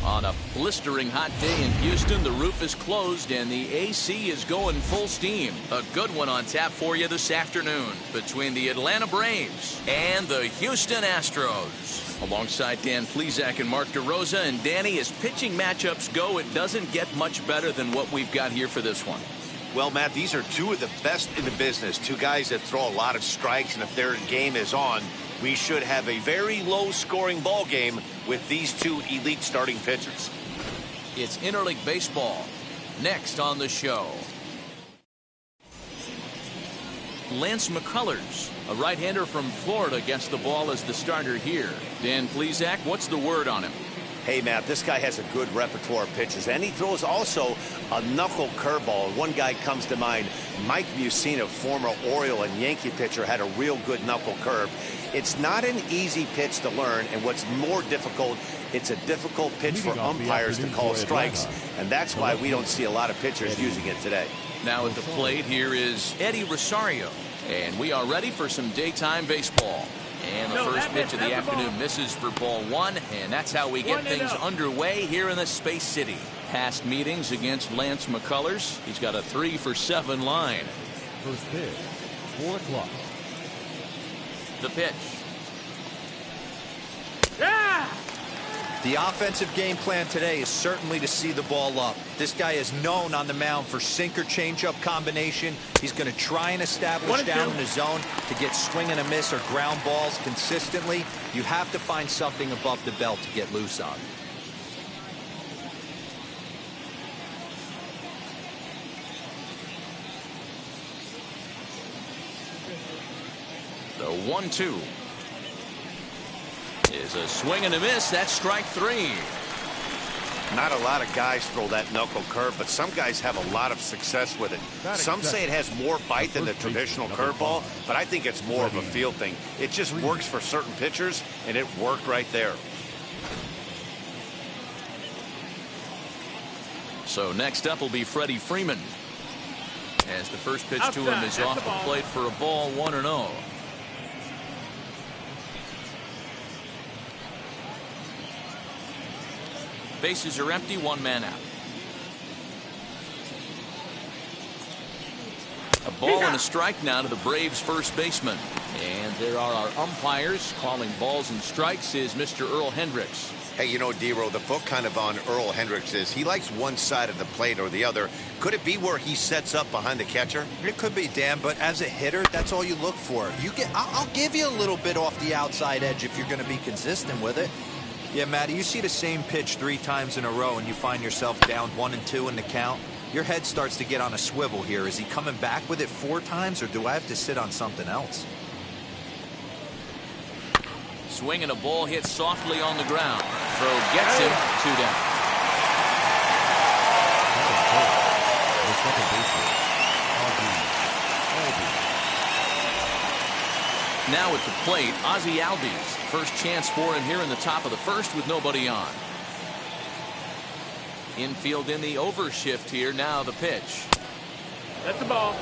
On a blistering hot day in Houston, the roof is closed and the AC is going full steam. A good one on tap for you this afternoon between the Atlanta Braves and the Houston Astros. Alongside Dan Plesac and Mark DeRosa, and Danny, as pitching matchups go, it doesn't get much better than what we've got here for this one. Well, Matt, these are two of the best in the business. Two guys that throw a lot of strikes, and if their game is on, we should have a very low-scoring ball game with these two elite starting pitchers. It's interleague baseball. Next on the show, Lance McCullers, a right-hander from Florida, gets the ball as the starter here. Dan Plesac, what's the word on him? Hey, Matt, this guy has a good repertoire of pitches, and he throws also a knuckle curveball. One guy comes to mind, Mike Mussina, former Oriole and Yankee pitcher, had a real good knuckle curve. It's not an easy pitch to learn, and what's more difficult, it's a difficult pitch for umpires to call strikes, and that's why we don't see a lot of pitchers using it today. Now at the plate, here is Eddie Rosario, and we are ready for some daytime baseball. And the first pitch of the afternoon misses for ball one, and that's how we get things underway here in the Space City. Past meetings against Lance McCullers, he's got a 3-for-7 line. First pitch, 4 o'clock. The pitch. Yeah! The offensive game plan today is certainly to see the ball up. This guy is known on the mound for sinker changeup combination. He's going to try and establish down in the zone to get swing and a miss or ground balls consistently. You have to find something above the belt to get loose on. The 1-2 is a swing and a miss. That's strike 3. Not a lot of guys throw that knuckle curve, but some guys have a lot of success with it. Some say it has more bite than the traditional curveball, but I think it's more of a feel thing. It just works for certain pitchers, and it worked right there. So next up will be Freddie Freeman, as the first pitch to him is off the plate for a ball, 1-0. Bases are empty, one man out. A ball and a strike now to the Braves first baseman. And there are our umpires. Calling balls and strikes is Mr. Earl Hendricks. Hey, you know, D-Row, the book kind of on Earl Hendricks is he likes one side of the plate or the other. Could it be where he sets up behind the catcher? It could be, Dan, but as a hitter, that's all you look for. I'll give you a little bit off the outside edge if you're going to be consistent with it. Yeah, Matty, you see the same pitch 3 times in a row and you find yourself down 1-2 in the count. Your head starts to get on a swivel here. Is he coming back with it 4 times, or do I have to sit on something else? Swing and a ball hit softly on the ground. Throw gets him, 2 down. Now at the plate, Ozzie Albies. First chance for him here in the top of the first with nobody on. Infield in the overshift here. Now the pitch. That's the ball.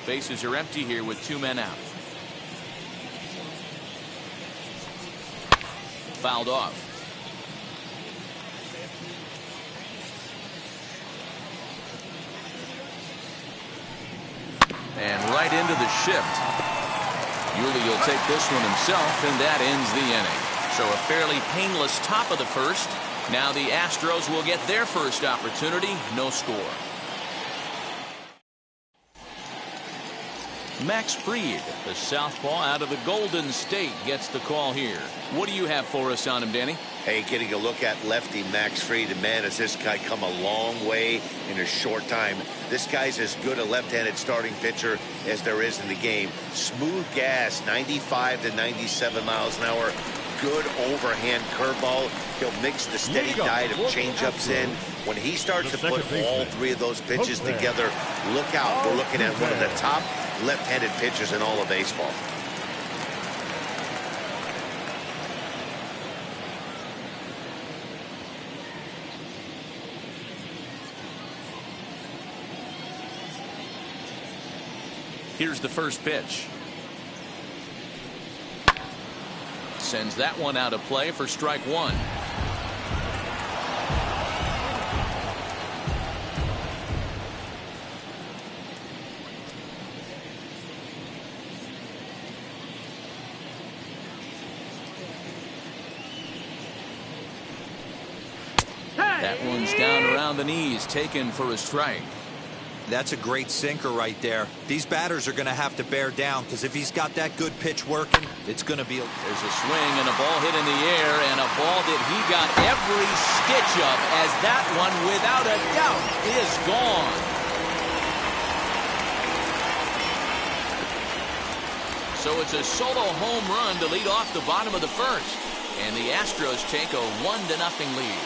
Bases are empty here with 2 men out. Fouled off. And right into the shift. Yuli will take this one himself, and that ends the inning. So a fairly painless top of the first. Now the Astros will get their first opportunity. No score. Max Fried, the southpaw out of the Golden State, gets the call here. What do you have for us on him, Danny? Hey, getting a look at lefty Max Fried, and man, has this guy come a long way in a short time. This guy's as good a left-handed starting pitcher as there is in the game. Smooth gas, 95 to 97 miles an hour. Good overhand curveball. He'll mix the steady diet of changeups in. When he starts to put all three of those pitches together, look out. We're looking at one of the top left-handed pitchers in all of baseball. Here's the first pitch. Sends that one out of play for strike one. That one's down around the knees, taken for a strike. That's a great sinker right there. These batters are going to have to bear down, because if he's got that good pitch working, it's going to be... There's a swing and a ball hit in the air, and a ball that he got every stitch of, as that one, without a doubt, is gone. So it's a solo home run to lead off the bottom of the first, and the Astros take a 1-0 lead.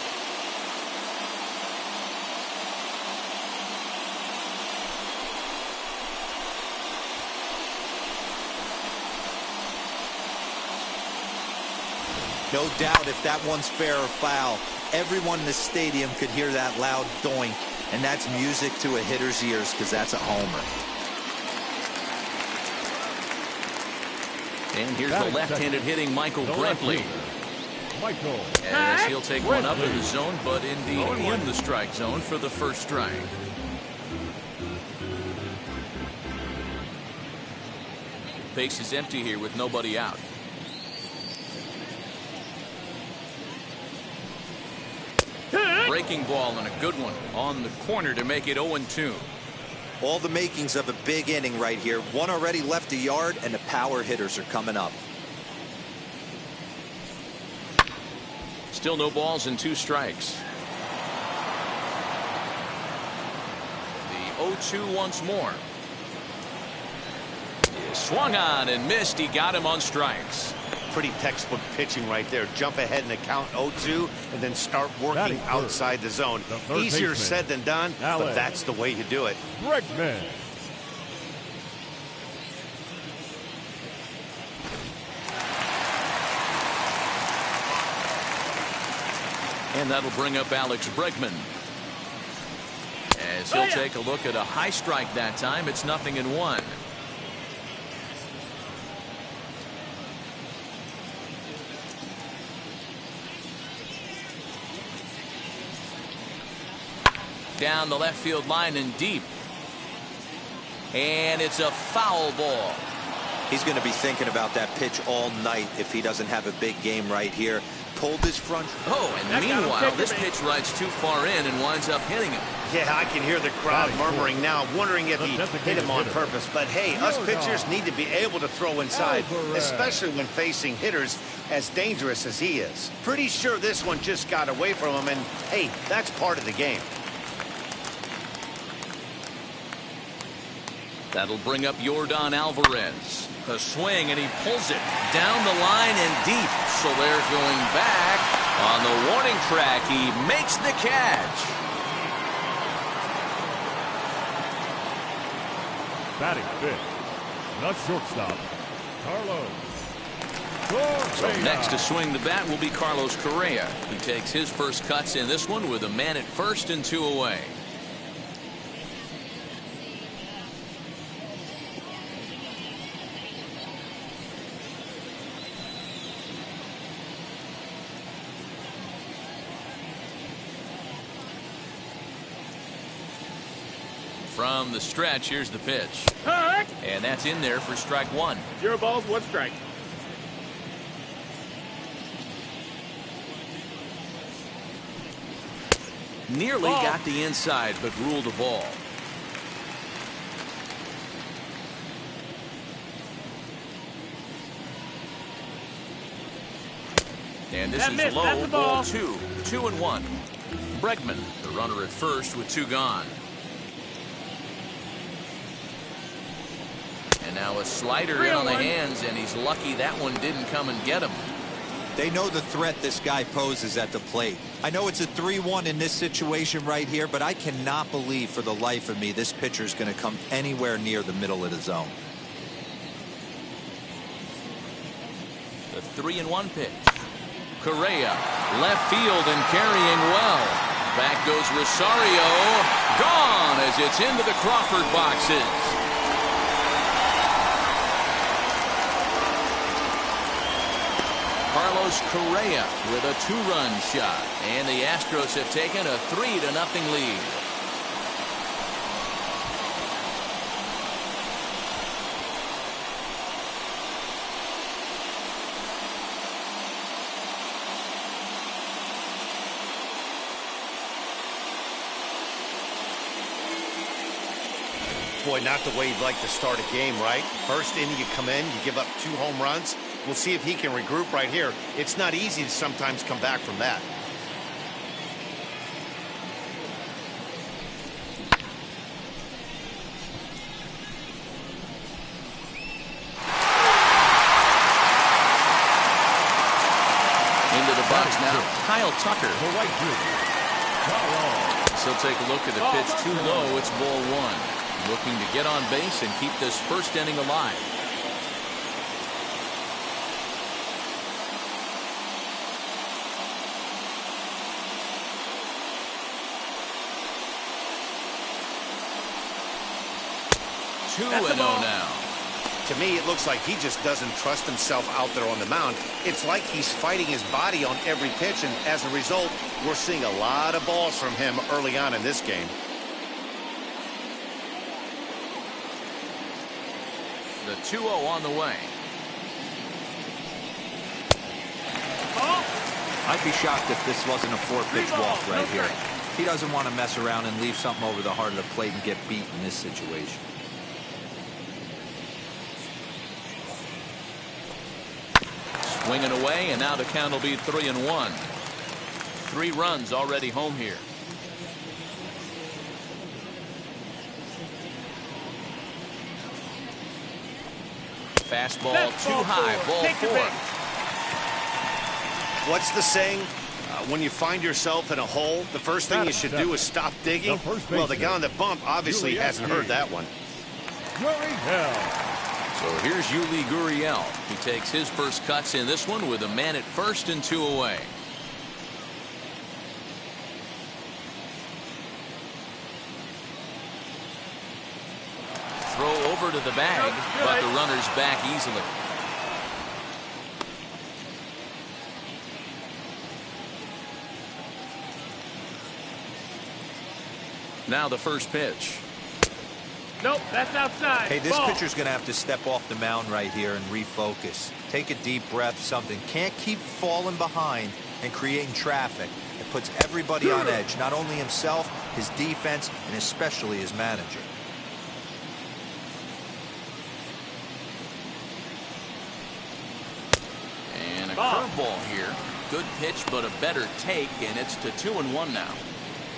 No doubt if that one's fair or foul, everyone in the stadium could hear that loud doink, and that's music to a hitter's ears, because that's a homer. And here's the left-handed hitting Michael Brantley. As he'll take one up in the zone, but indeed in the strike zone for the first strike. Base is empty here with nobody out. Breaking ball and a good one on the corner to make it 0-2. All the makings of a big inning right here. One already left a yard, and the power hitters are coming up. Still no balls and 2 strikes. The 0-2 once more. He swung on and missed. He got him on strikes. Pretty textbook pitching right there. Jump ahead in the count 0-2 and then start working outside the zone. Easier said than done, but that's the way you do it. Bregman. And that'll bring up Alex Bregman. As he'll take a look at a high strike that time. It's 0-1. Down the left field line and deep. And it's a foul ball. He's going to be thinking about that pitch all night if he doesn't have a big game right here. Pulled his front. Oh, and meanwhile, this pitch rides too far in and winds up hitting him. Yeah, I can hear the crowd murmuring now, wondering if he hit him on purpose. But hey, us pitchers need to be able to throw inside, especially when facing hitters as dangerous as he is. Pretty sure this one just got away from him, and hey, that's part of the game. That'll bring up Yordan Alvarez. A swing, and he pulls it down the line and deep. So they're going back on the warning track. He makes the catch. Batting fifth, the shortstop, Carlos. So next to swing the bat will be Carlos Correa. He takes his first cuts in this one with a man at first and 2 away. From the stretch, here's the pitch. And that's in there for strike 1. 0 balls, 1 strike. Nearly got the inside, but ruled a ball. And this is That's low, the ball ball. 2. 2-1. Bregman, the runner at first with 2 gone. And now a slider in on the hands, and he's lucky that one didn't come and get him. They know the threat this guy poses at the plate. I know it's a 3-1 in this situation right here, but I cannot believe for the life of me this pitcher is going to come anywhere near the middle of the zone. The 3-1 pitch. Correa, left field and carrying well. Back goes Rosario. Gone as it's into the Crawford boxes. Carlos Correa with a 2-run shot, and the Astros have taken a 3-0 lead. Boy, not the way you'd like to start a game, right? First inning, you come in, you give up 2 home runs. We'll see if he can regroup right here. It's not easy to sometimes come back from that. Into the box now, Kyle Tucker. The right fielder, Kyle. He'll take a look at the pitch too low. It's ball 1. Looking to get on base and keep this first inning alive. That's the 2-0 ball. now. To me, it looks like he just doesn't trust himself out there on the mound. It's like he's fighting his body on every pitch, and as a result, we're seeing a lot of balls from him early on in this game. The 2-0 on the way. I'd be shocked if this wasn't a 4-pitch walk right here. He doesn't want to mess around and leave something over the heart of the plate and get beat in this situation. Swinging away, and now the count will be 3-1. 3 runs already home here. Fastball too high, ball 4. What's the saying? When you find yourself in a hole, the first thing you should do is stop digging. Well, the guy on the bump obviously hasn't heard that one. So here's Yuli Gurriel. He takes his first cuts in this one with a man at first and 2 away. Throw over to the bag, but the runner's back easily. Now the first pitch. Nope, that's outside. Hey, this Ball. pitcher's going to have to step off the mound right here and refocus. Take a deep breath, something. Can't keep falling behind and creating traffic. It puts everybody on edge, not only himself, his defense, and especially his manager. And a curveball here. Good pitch, but a better take, and it's to 2-1 now.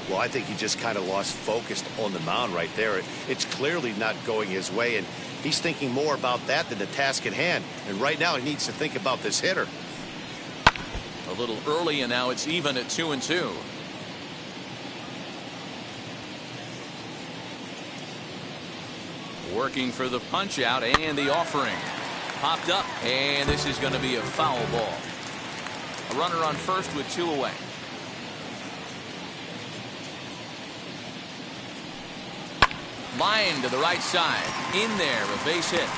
Well, I think he just kind of lost focus on the mound right there. It's clearly not going his way, and he's thinking more about that than the task at hand. And right now, he needs to think about this hitter. A little early, and now it's even at 2-2. Working for the punch out and the offering. Popped up, and this is going to be a foul ball. A runner on first with 2 away. Line to the right side. In there, a base hit.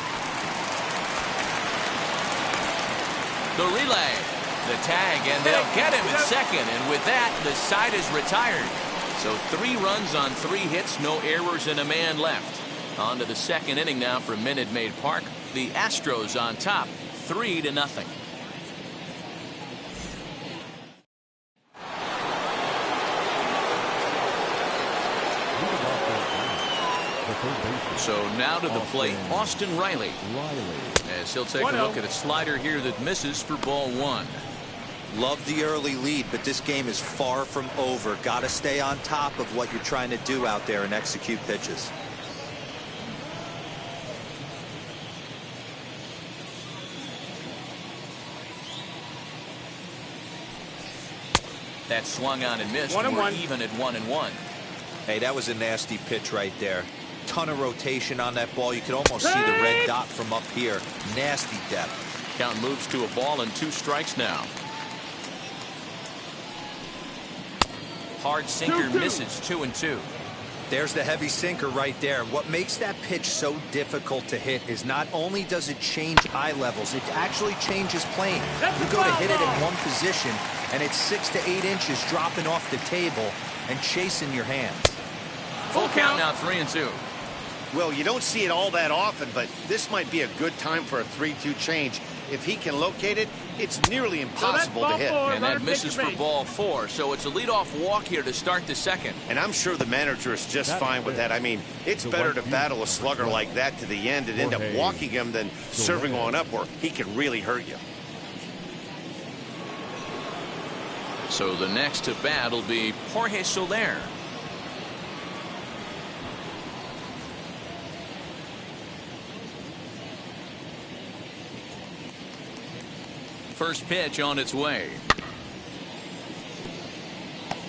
The relay. The tag, and they'll get him at second. And with that, the side is retired. So 3 runs on 3 hits, no errors, and a man left. On to the second inning now from Minute Maid Park. The Astros on top, 3-0. So now to the plate, Austin Riley. As he'll take a look at a slider here that misses for ball 1. Love the early lead, but this game is far from over. Got to stay on top of what you're trying to do out there and execute pitches. That swung on and missed. 1-1. We're even at 1-1. Hey, that was a nasty pitch right there. Ton of rotation on that ball. You could almost see the red dot from up here. Nasty depth. Count moves to a ball and 2 strikes now. Hard sinker 2-2. misses. 2-2. There's the heavy sinker right there. What makes that pitch so difficult to hit is not only does it change eye levels, it actually changes plane. That's You a go to foul hit it ball. in one position, and it's 6 to 8 inches dropping off the table and chasing your hands. Full count now. 3-2. Well, you don't see it all that often, but this might be a good time for a 3-2 change. If he can locate it, it's nearly impossible to hit. And that misses for ball 4, so it's a leadoff walk here to start the second. And I'm sure the manager is just fine with that. I mean, it's better to battle a slugger like that to the end and end up walking him than serving on up where he can really hurt you. So the next to bat will be Jorge Soler. First pitch on its way.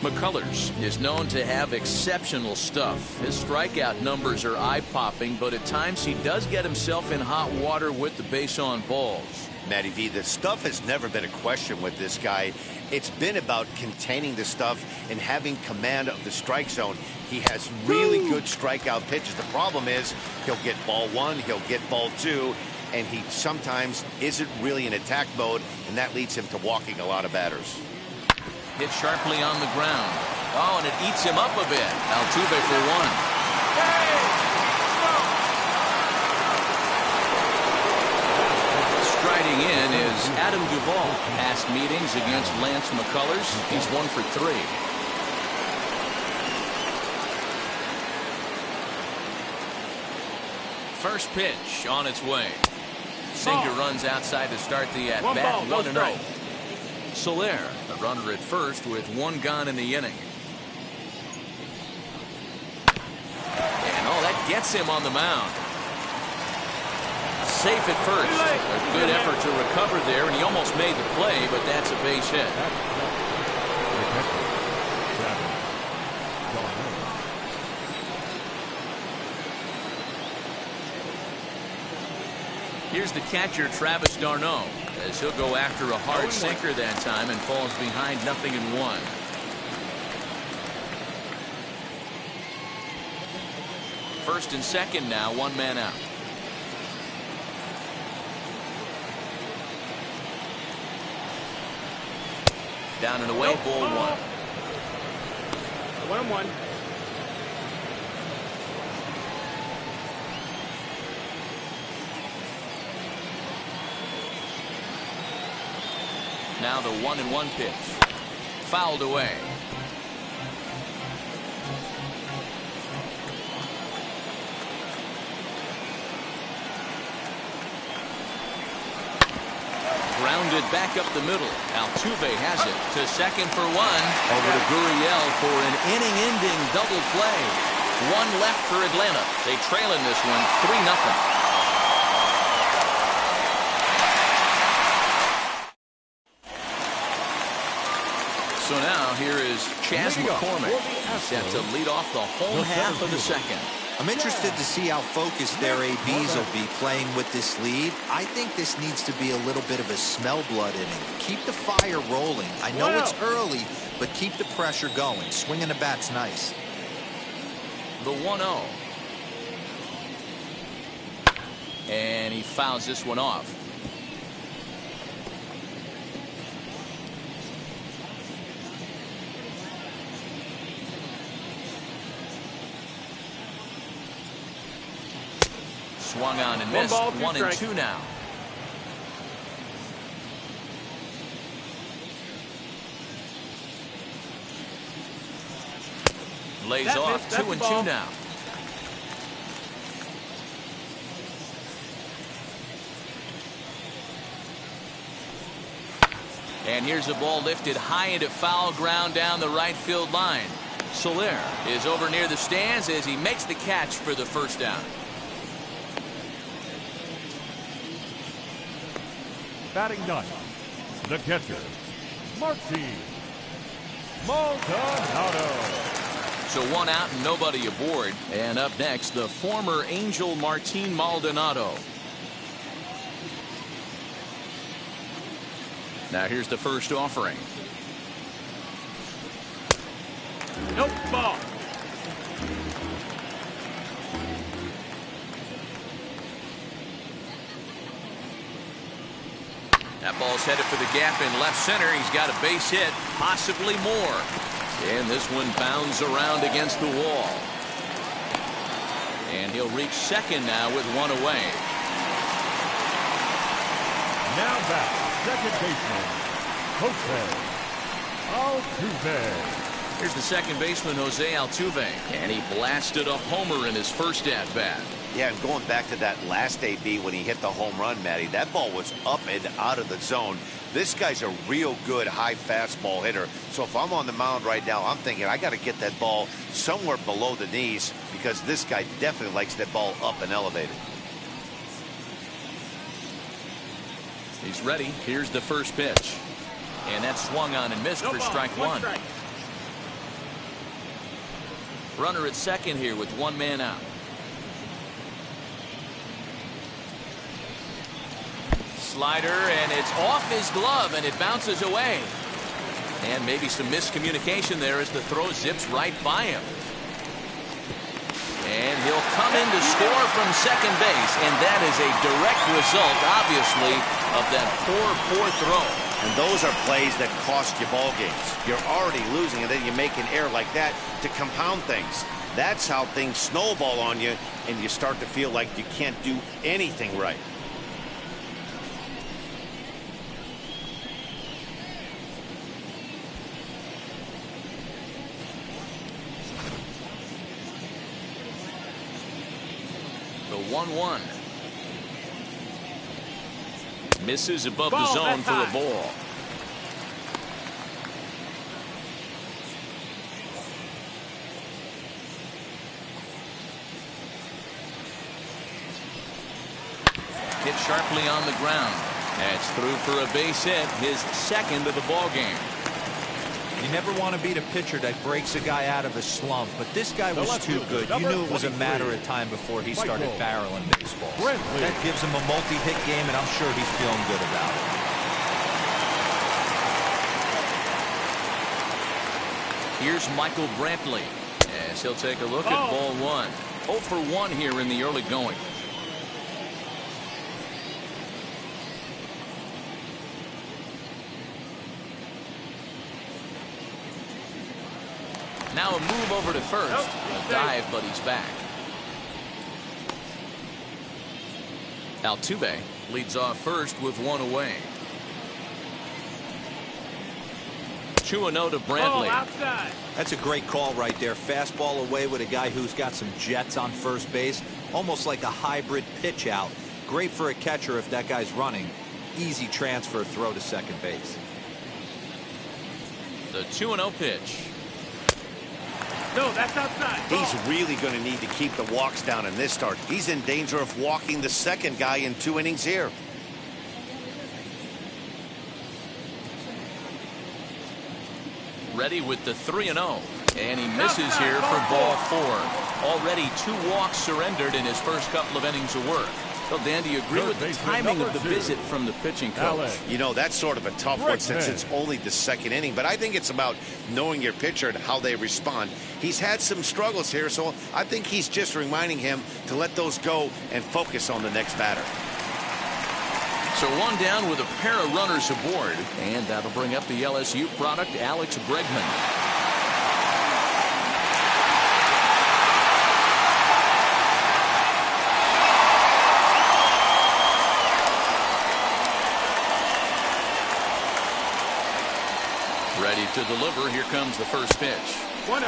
McCullers is known to have exceptional stuff. His strikeout numbers are eye-popping, but at times he does get himself in hot water with the base on balls. Matty V, the stuff has never been a question with this guy. It's been about containing the stuff and having command of the strike zone. He has really good strikeout pitches. The problem is he'll get ball 1, he'll get ball 2, and he sometimes isn't really in attack mode, and that leads him to walking a lot of batters. Hit sharply on the ground. Oh, and it eats him up a bit. Altuve for 1. Striding in is Adam Duvall. Past meetings against Lance McCullers, he's 1 for 3. First pitch on its way. Sinker runs outside to start the at-bat. 1-0. Soler, a runner at first with 1 gone in the inning. And that gets him on the mound. Safe at first. A good effort to recover there, and he almost made the play, but that's a base hit. Here's the catcher, Travis d'Arnaud, as he'll go after a hard sinker that time and falls behind 0-1. First and second now, 1 man out. Down and away, ball 1. 1-1. Now the 1-1 pitch. Fouled away. Grounded back up the middle. Altuve has it to second for 1. Over to Gurriel for an inning-ending double play. 1 left for Atlanta. They trail in this one 3-0. So now here is Chas McCormick, set to lead off the home half of the second. I'm interested to see how focused their ABs will be playing with this lead. I think this needs to be a little bit of a smell blood inning. Keep the fire rolling. I know it's early, but keep the pressure going. Swinging the bat's nice. The 1-0. And he fouls this one off. Swung on and missed. 1-2 now. Lays off. 2-2 now. And here's a ball lifted high into foul ground down the right field line. Soler is over near the stands as he makes the catch for the first down. Batting ninth, the catcher, Martin Maldonado. So one out and nobody aboard. And up next, the former Angel Martin Maldonado. Now here's the first offering. Nope, ball. That ball's headed for the gap in left center. He's got a base hit, possibly more. And this one bounds around against the wall. And he'll reach second now with one away. Now back, second baseman, Jose Altuve. Here's the second baseman, Jose Altuve. And he blasted a homer in his first at-bat. Yeah, and going back to that last AB when he hit the home run, Matty, that ball was up and out of the zone. This guy's a real good high fastball hitter. So if I'm on the mound right now, I'm thinking I got to get that ball somewhere below the knees because this guy definitely likes that ball up and elevated. He's ready. Here's the first pitch. And that's swung on and missed for strike one. Strike. Runner at second here with one man out. Slider, and it's off his glove, and it bounces away. And maybe some miscommunication there as the throw zips right by him. And he'll come in to score from second base, and that is a direct result, obviously, of that poor throw. And those are plays that cost you ball games. You're already losing, and then you make an error like that to compound things. That's how things snowball on you, and you start to feel like you can't do anything right. The 1-1. Misses above Ball, the zone that's for a high. ball. Hit sharply on the ground. That's through for a base hit, his second of the ball game. You never want to beat a pitcher that breaks a guy out of a slump, but this guy was left too fielder, good. You number knew it was a 23, matter of time before he started Michael barreling baseballs. Brantley. That gives him a multi-hit game, and I'm sure he's feeling good about it. Here's Michael Brantley as he'll take a look at ball one. 0 for 1 here in the early going. Now a move over to first. A dive, but he's back. Altuve leads off first with one away. 2-0 to Ball Brantley. outside. That's a great call right there. Fastball away with a guy who's got some jets on first base. Almost like a hybrid pitch out. Great for a catcher if that guy's running. Easy transfer throw to second base. The 2-0 pitch. No, that's outside. Ball. He's really going to need to keep the walks down in this start. He's in danger of walking the second guy in 2 innings here. Ready with the 3-0. And he misses here for ball 4. Already 2 walks surrendered in his first couple of innings of work. Well, Dan, do you agree with the timing of the visit from the pitching coach? You know, that's sort of a tough one since it's only the second inning. But I think it's about knowing your pitcher and how they respond. He's had some struggles here, so I think he's just reminding him to let those go and focus on the next batter. So one down with a pair of runners aboard. And that'll bring up the LSU product, Alex Bregman. Ready to deliver. Here comes the first pitch. 1-0.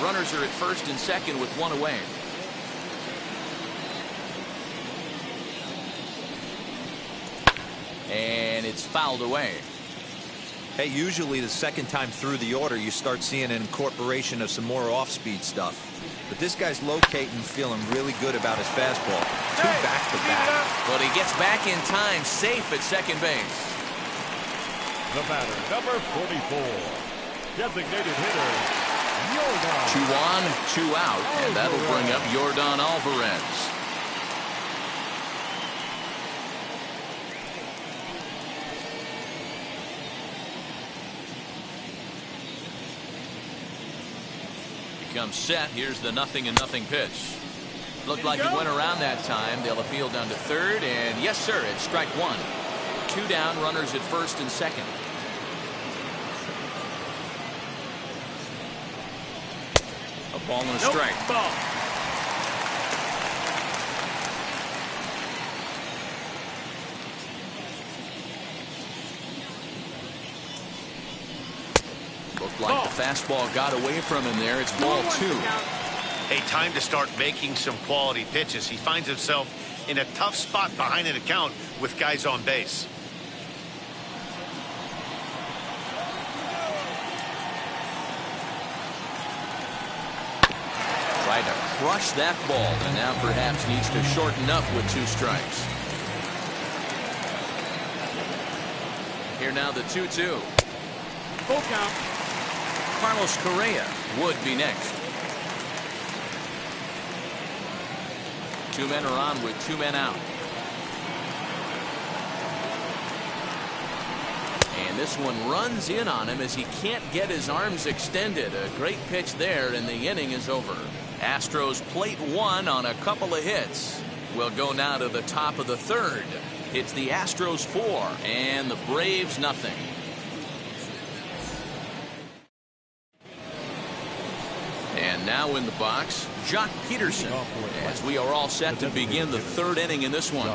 Runners are at first and second with one away. it's fouled away. Hey, usually the second time through the order, you start seeing an incorporation of some more off-speed stuff. But this guy's locating, feeling really good about his fastball. Two back-to-back. But he gets back in time, safe at second base. The batter, number 44, designated hitter, Yordan. 2 on, 2 out, and that'll bring up Yordan Alvarez. Comes set. Here's the 0-0 pitch. Looked like it went around that time. They'll appeal down to third, and yes, sir, it's strike 1. 2 down, runners at first and second. A ball and a strike. Ball. Looked like the fastball got away from him there. It's ball 2. Hey, time to start making some quality pitches. He finds himself in a tough spot behind an account with guys on base. Tried to crush that ball, and now perhaps needs to shorten up with 2 strikes. Here now the 2-2. Full count. Carlos Correa would be next. 2 men are on with 2 men out. And this one runs in on him as he can't get his arms extended. A great pitch there, and the inning is over. Astros plate 1 on a couple of hits. We'll go now to the top of the 3rd. It's the Astros 4 and the Braves nothing. And now in the box, Jock Peterson, as we are all set to begin the 3rd inning in this one.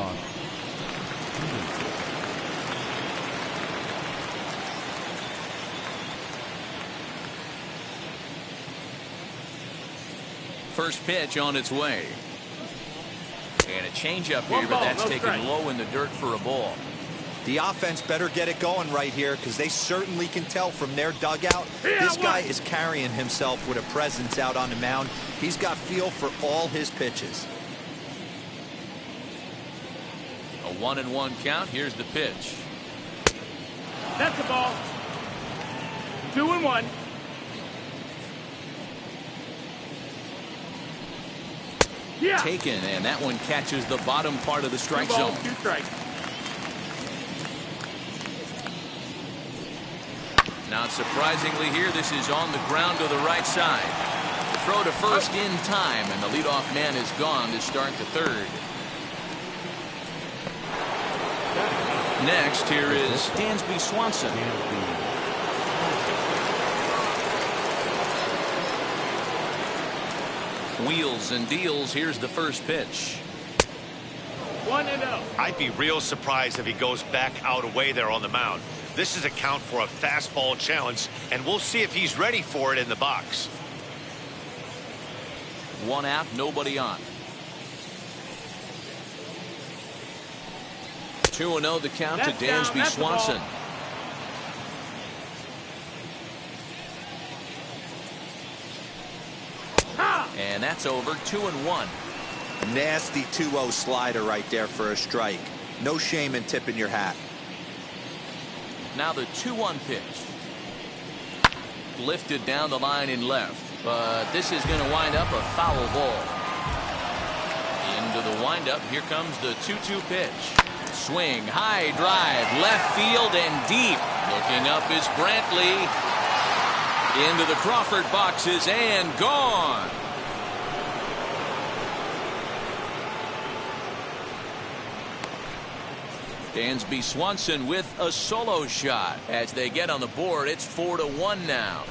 First pitch on its way. And a changeup here, but that's taken low in the dirt for a ball. The offense better get it going right here, because they certainly can tell from their dugout. This guy is carrying himself with a presence out on the mound. He's got feel for all his pitches. A 1-1 count. Here's the pitch. That's the ball. 2-1. Yeah. Taken, and that one catches the bottom part of the strike zone. 2 strikes. Now, surprisingly here, this is on the ground to the right side. Throw to first in time, and the leadoff man is gone to start the 3rd. Next, here is Dansby Swanson. Wheels and deals. Here's the first pitch. 1-0. I'd be real surprised if he goes back out away there on the mound. This is a count for a fastball challenge, and we'll see if he's ready for it in the box. 1 out, nobody on. 2-0 the count to Dansby Swanson. And that's over. 2-1. Nasty 2-0 slider right there for a strike. No shame in tipping your hat. Now the 2-1 pitch. Lifted down the line in left, but this is going to wind up a foul ball. Into the windup. Here comes the 2-2 pitch. Swing, high drive, left field and deep. Looking up is Brantley. Into the Crawford boxes and gone. Dansby Swanson with a solo shot. As they get on the board, it's 4-1 now.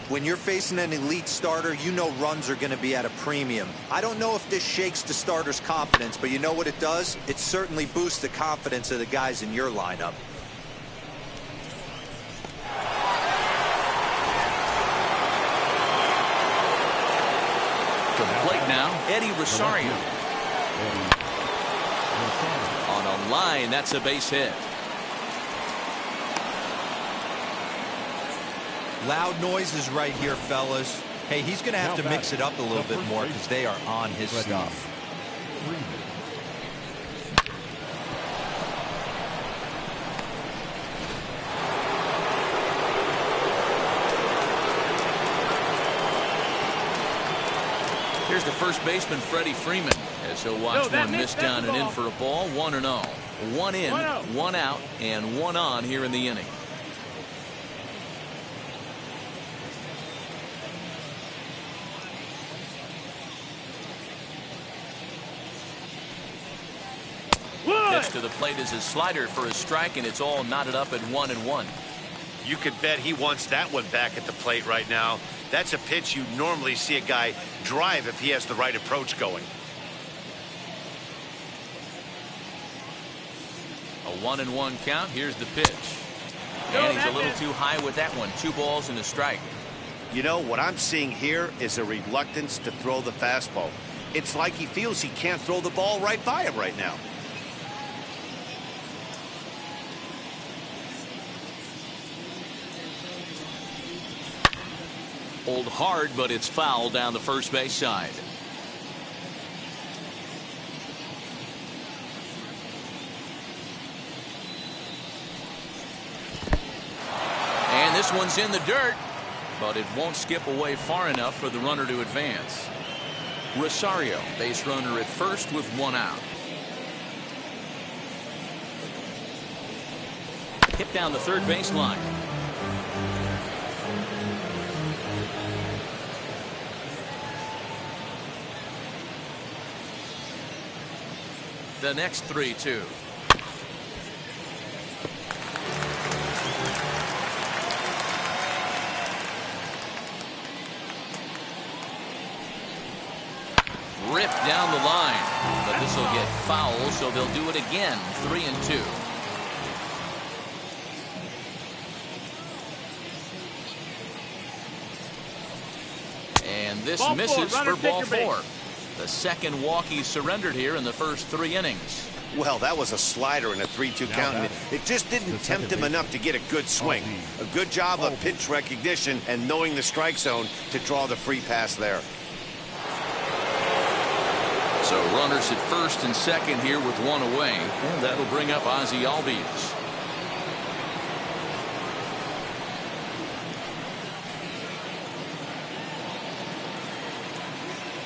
When you're facing an elite starter, you know runs are going to be at a premium. I don't know if this shakes the starter's confidence, but you know what it does? It certainly boosts the confidence of the guys in your lineup. To the plate now now, Eddie Rosario. On a line, that's a base hit. Loud noises right here, fellas. Hey, he's going to have to mix it up a little bit more because they are on his stuff. Here's the first baseman, Freddie Freeman, as he'll watch one miss down and in for a ball. 1-0. One in, one out, and one on here in the inning. Pitch to the plate is a slider for a strike, and it's all knotted up at 1-1. You could bet he wants that one back at the plate right now. That's a pitch you normally see a guy drive if he has the right approach going. A 1-1 count. Here's the pitch. And he's a little too high with that one. 2 balls and a strike. You know, what I'm seeing here is a reluctance to throw the fastball. It's like he feels he can't throw the ball right by him right now. Pulled hard, but it's foul down the first base side. And this one's in the dirt, but it won't skip away far enough for the runner to advance. Rosario, base runner at first with 1 out. Hit down the third baseline. The next 3-2. Ripped down the line, but this will get foul, so they'll do it again. 3-2. And this misses for ball 4. The second walk he's surrendered here in the first 3 innings. Well, that was a slider in a 3-2 count, and it just didn't tempt him enough to get a good swing. A good job of pitch recognition and knowing the strike zone to draw the free pass there. So runners at first and second here with 1 away, and that'll bring up Ozzie Albies.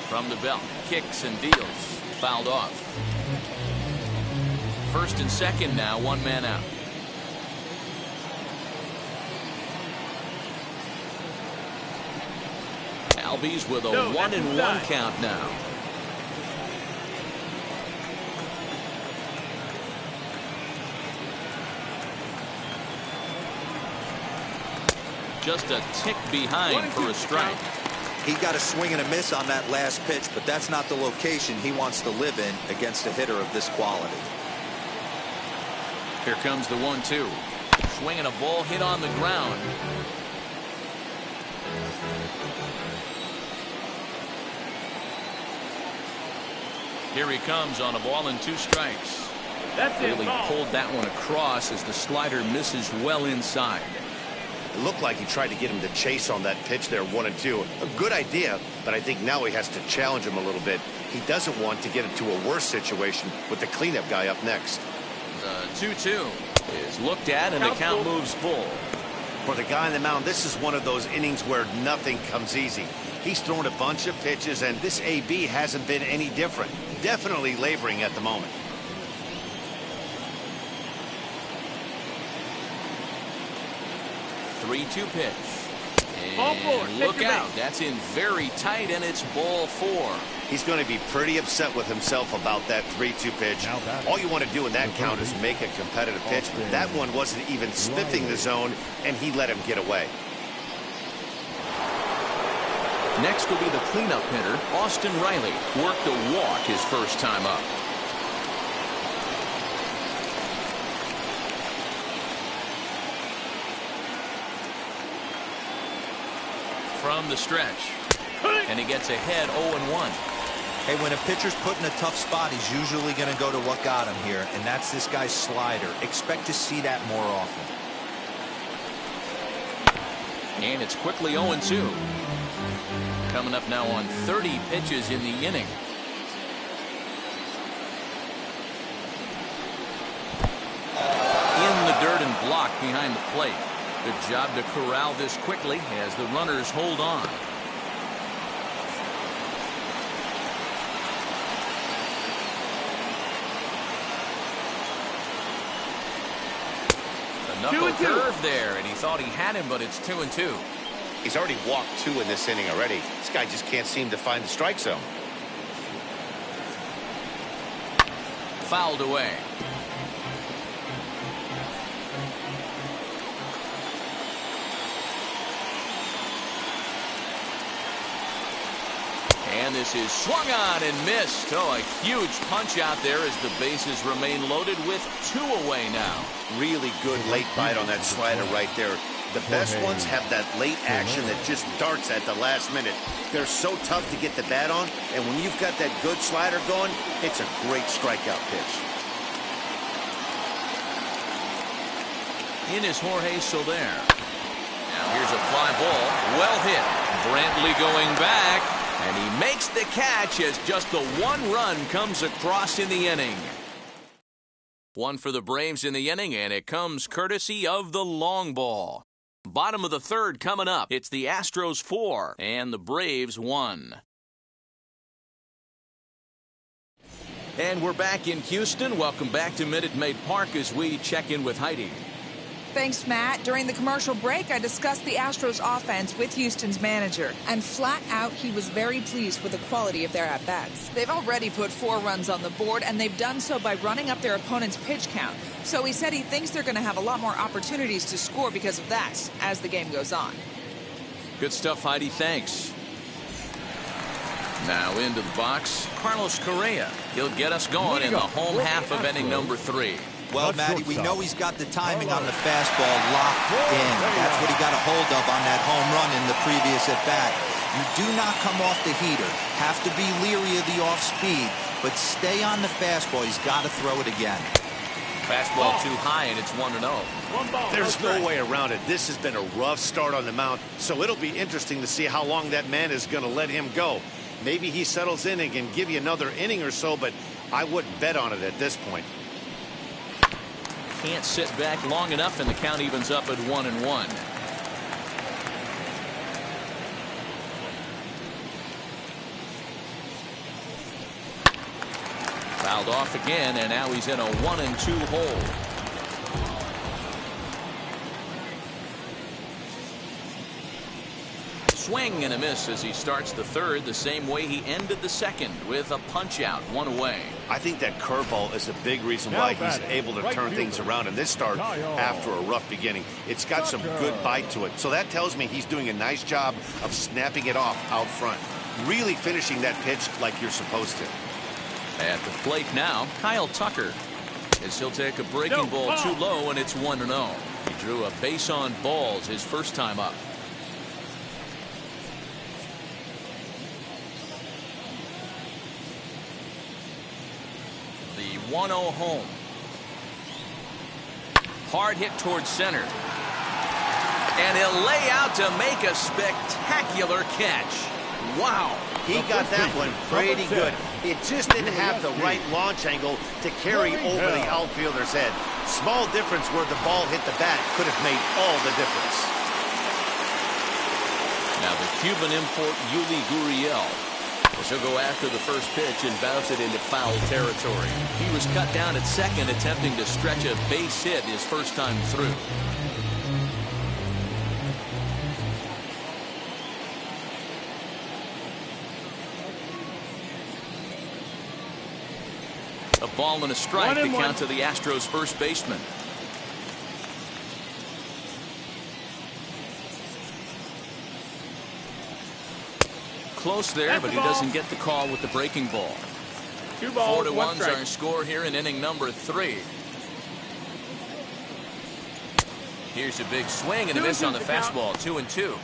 From the belt, kicks and deals, fouled off. First and second now, 1 man out. Albies with a 1-1 count now. Just a tick behind for a strike. He got a swing and a miss on that last pitch, but that's not the location he wants to live in against a hitter of this quality. Here comes the 1-2. Swinging a ball hit on the ground. Here he comes on a ball and 2 strikes. Really pulled that one across as the slider misses well inside. It looked like he tried to get him to chase on that pitch there, 1-2. A good idea, but I think now he has to challenge him a little bit. He doesn't want to get into a worse situation with the cleanup guy up next. The 2-2 is looked at, and the count moves full. For the guy on the mound, this is one of those innings where nothing comes easy. He's thrown a bunch of pitches, and this AB hasn't been any different. Definitely laboring at the moment. 3-2 pitch. And look out. That's in very tight, and it's ball 4. He's going to be pretty upset with himself about that 3-2 pitch. All you want to do in that count is make a competitive pitch. That one wasn't even sniffing the zone, and he let him get away. Next will be the cleanup hitter, Austin Riley. Worked a walk his first time up. From the stretch. And he gets ahead 0-1. Hey, when a pitcher's put in a tough spot, he's usually going to go to what got him here, and that's this guy's slider. Expect to see that more often. And it's quickly 0-2. Coming up now on 30 pitches in the inning. In the dirt and blocked behind the plate. Good job to corral this quickly as the runners hold on. A knuckle curve there, and he thought he had him, but it's 2-2. He's already walked 2 in this inning already. This guy just can't seem to find the strike zone. Fouled away. And this is swung on and missed. Oh, a huge punch out there as the bases remain loaded with 2 away now. Really good late bite on that slider right there. The best ones have that late action that just darts at the last minute. They're so tough to get the bat on, and when you've got that good slider going, it's a great strikeout pitch. In is Jorge Soler. Now here's a fly ball. Well hit. Brantley going back. And he makes the catch as just the 1 run comes across in the inning. 1 for the Braves in the inning, and it comes courtesy of the long ball. Bottom of the 3rd coming up. It's the Astros 4 and the Braves 1. And we're back in Houston. Welcome back to Minute Maid Park as we check in with Heidi. Thanks, Matt. During the commercial break, I discussed the Astros offense with Houston's manager. And flat out, he was very pleased with the quality of their at-bats. They've already put 4 runs on the board, and they've done so by running up their opponent's pitch count. So he said he thinks they're going to have a lot more opportunities to score because of that as the game goes on. Good stuff, Heidi. Thanks. Now into the box, Carlos Correa. He'll get us going in the home half of inning number 3. Well, Matty, we know he's got the timing on the fastball locked in. That's what he got a hold of on that home run in the previous at-bat. You do not come off the heater. Have to be leery of the off-speed, but stay on the fastball. He's got to throw it again. Fastball too high, and it's 1-0. There's no way around it. This has been a rough start on the mound, so it'll be interesting to see how long that man is going to let him go. Maybe he settles in and can give you another inning or so, but I wouldn't bet on it at this point. Can't sit back long enough, and the count evens up at 1-1. Fouled off again, and now he's in a 1-2 hole. Swing and a miss as he starts the 3rd the same way he ended the 2nd with a punch out, 1 away. I think that curveball is a big reason why he's able to turn things around in this start after a rough beginning. It's got some good bite to it, so that tells me he's doing a nice job of snapping it off out front, really finishing that pitch like you're supposed to. At the plate now, Kyle Tucker, as he'll take a breaking ball too low, and it's 1-0. He drew a base on balls his first time up. The 1-0 home. Hard hit towards center. And he'll lay out to make a spectacular catch. Wow. He got that one pretty good. It just didn't have the right launch angle to carry over the outfielder's head. Small difference where the ball hit the bat could have made all the difference. Now the Cuban import Yuli Gurriel. He'll go after the first pitch and bounce it into foul territory. He was cut down at 2nd, attempting to stretch a base hit his first time through. A ball and a strike to count to the Astros first baseman. Close there, but he doesn't get the call with the breaking ball. 4-1's our score here in inning number 3. Here's a big swing and a miss on the fastball, 2-2.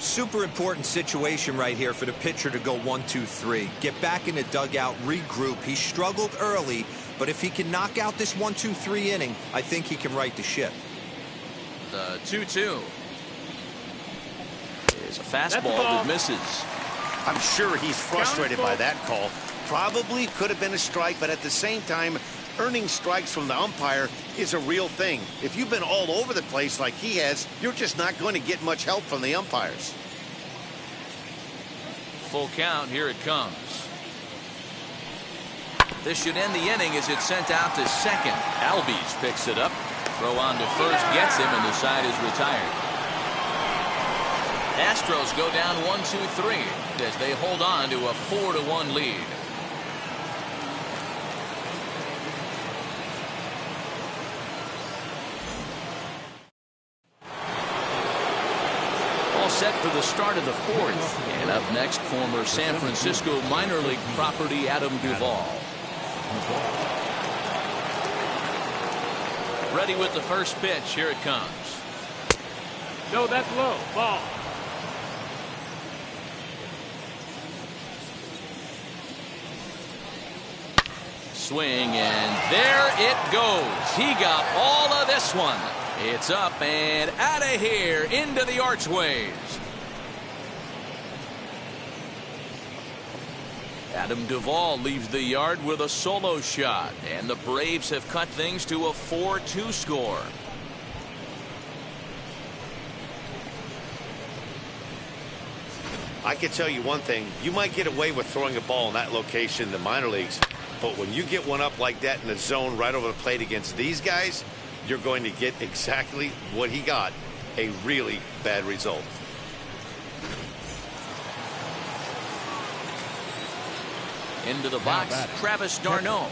Super important situation right here for the pitcher to go 1-2-3. Get back in the dugout, regroup. He struggled early, but if he can knock out this 1-2-3 inning, I think he can right the ship. The 2-2 is a fastball that misses. I'm sure he's frustrated by that call. Probably could have been a strike, but at the same time, earning strikes from the umpire is a real thing. If you've been all over the place like he has, you're just not going to get much help from the umpires. Full count, here it comes. This should end the inning as it's sent out to second. Albies picks it up. Throw on to first gets him, and the side is retired. Astros go down 1-2-3 as they hold on to a 4-1 lead. All set for the start of the fourth. And up next, former San Francisco minor league property Adam Duvall. Ready with the first pitch. Here it comes. No, that's low. Ball. Swing, and there it goes. He got all of this one. It's up and out of here into the archways. Adam Duvall leaves the yard with a solo shot, and the Braves have cut things to a 4-2 score. I can tell you one thing. You might get away with throwing a ball in that location in the minor leagues, but when you get one up like that in the zone right over the plate against these guys, you're going to get exactly what he got, a really bad result. Into the box, Travis d'Arnaud.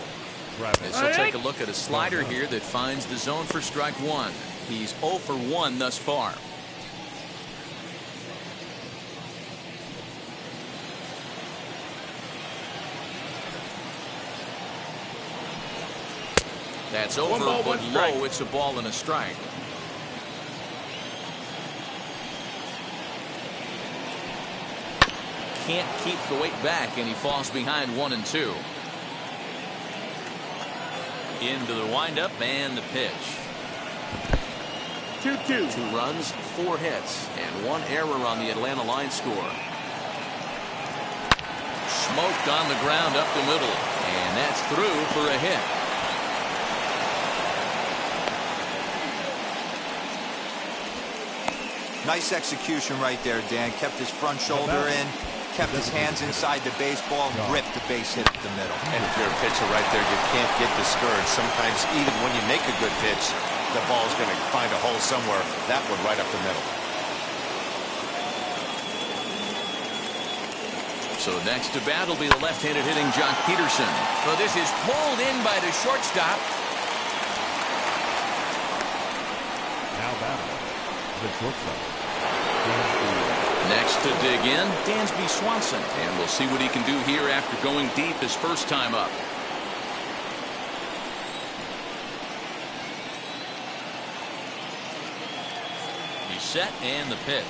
As he'll take a look at a slider here that finds the zone for strike one. He's 0 for 1 thus far. That's over, but low. It's a ball and a strike. Can't keep the weight back, and he falls behind 1-2. Into the windup and the pitch. 2-2. 2 runs, 4 hits, and 1 error on the Atlanta line score. Smoked on the ground up the middle, and that's through for a hit. Nice execution right there, Dan. Kept his front shoulder in, kept his hands inside the baseball, and ripped the base hit up the middle. And if you're a pitcher right there, you can't get discouraged. Sometimes even when you make a good pitch, the ball's going to find a hole somewhere. That one right up the middle. So next to bat will be the left-handed hitting Jock Peterson. So this is pulled in by the shortstop. Now batting, the shortstop. Next to dig in, Dansby Swanson. And we'll see what he can do here after going deep his first time up. He's set and the pitch.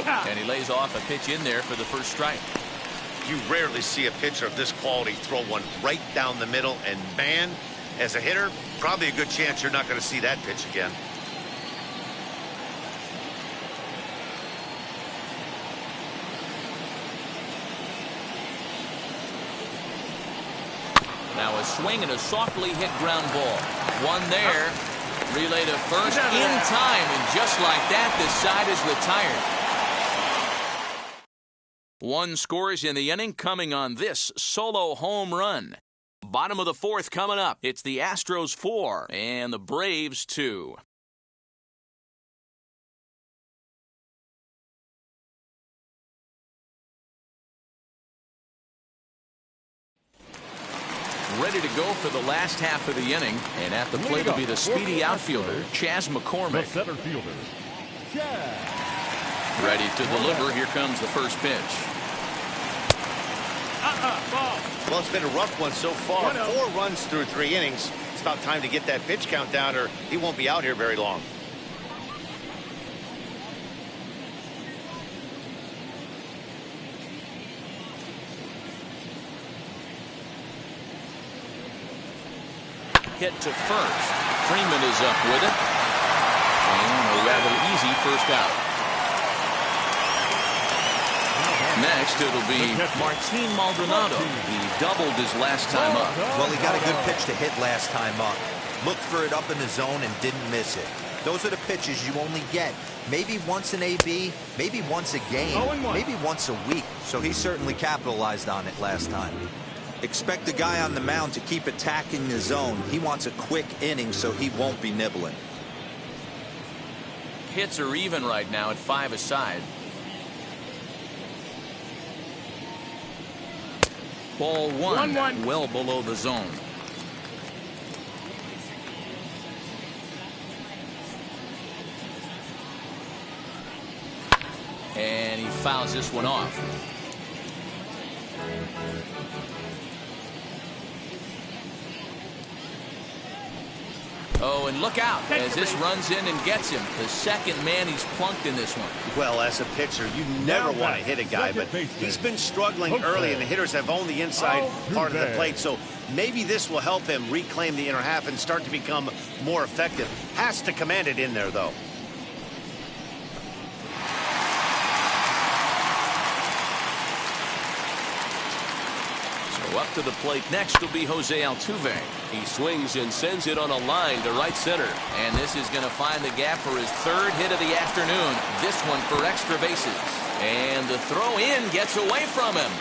And he lays off a pitch in there for the first strike. You rarely see a pitcher of this quality throw one right down the middle, and man, as a hitter, probably a good chance you're not going to see that pitch again. Now a swing and a softly hit ground ball. One there. Relay to first in time, and just like that, this side is retired. 1 scores in the inning coming on this solo home run. Bottom of the fourth coming up. It's the Astros 4 and the Braves 2. Ready to go for the last half of the inning, and at the plate will be the speedy outfielder, Chas McCormick. The center fielder, Chas. Ready to deliver. Here comes the first pitch. Ball. Well, it's been a rough one so far. 4 runs through 3 innings. It's about time to get that pitch count down, or he won't be out here very long. hit to first. Freeman is up with it. And a rather easy first out. Next, it'll be Martin Maldonado. He doubled his last time up. Well, he got a good pitch to hit last time up. Looked for it up in the zone and didn't miss it. Those are the pitches you only get maybe once in AB, maybe once a game, maybe once a week. So he certainly capitalized on it last time. Expect the guy on the mound to keep attacking the zone. He wants a quick inning, so he won't be nibbling. Hits are even right now at 5 aside. Ball one, well below the zone. And he fouls this one off. Oh, and look out as this runs in and gets him. The second man he's plunked in this one. Well, as a pitcher, you never want to hit a guy, but he's been struggling early, and the hitters have owned the inside part of the plate, so maybe this will help him reclaim the inner half and start to become more effective. Has to command it in there, though. Up to the plate next will be Jose Altuve. He swings and sends it on a line to right center. And this is going to find the gap for his third hit of the afternoon. This one for extra bases. And the throw in gets away from him.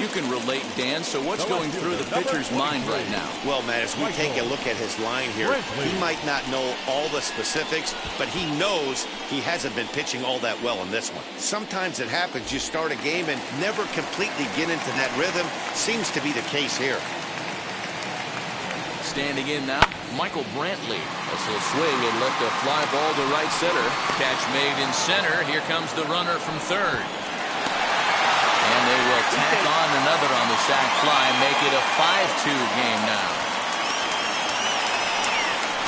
You can relate, Dan, so what's going through the pitcher's mind right now? Well, man, as we take a look at his line here, he might not know all the specifics, but he knows he hasn't been pitching all that well in this one. Sometimes it happens. You start a game and never completely get into that rhythm. Seems to be the case here. Standing in now, Michael Brantley. As he'll swing and lift a fly ball to right center. Catch made in center. Here comes the runner from third. And they will tack on another on the sac fly, make it a 5-2 game now.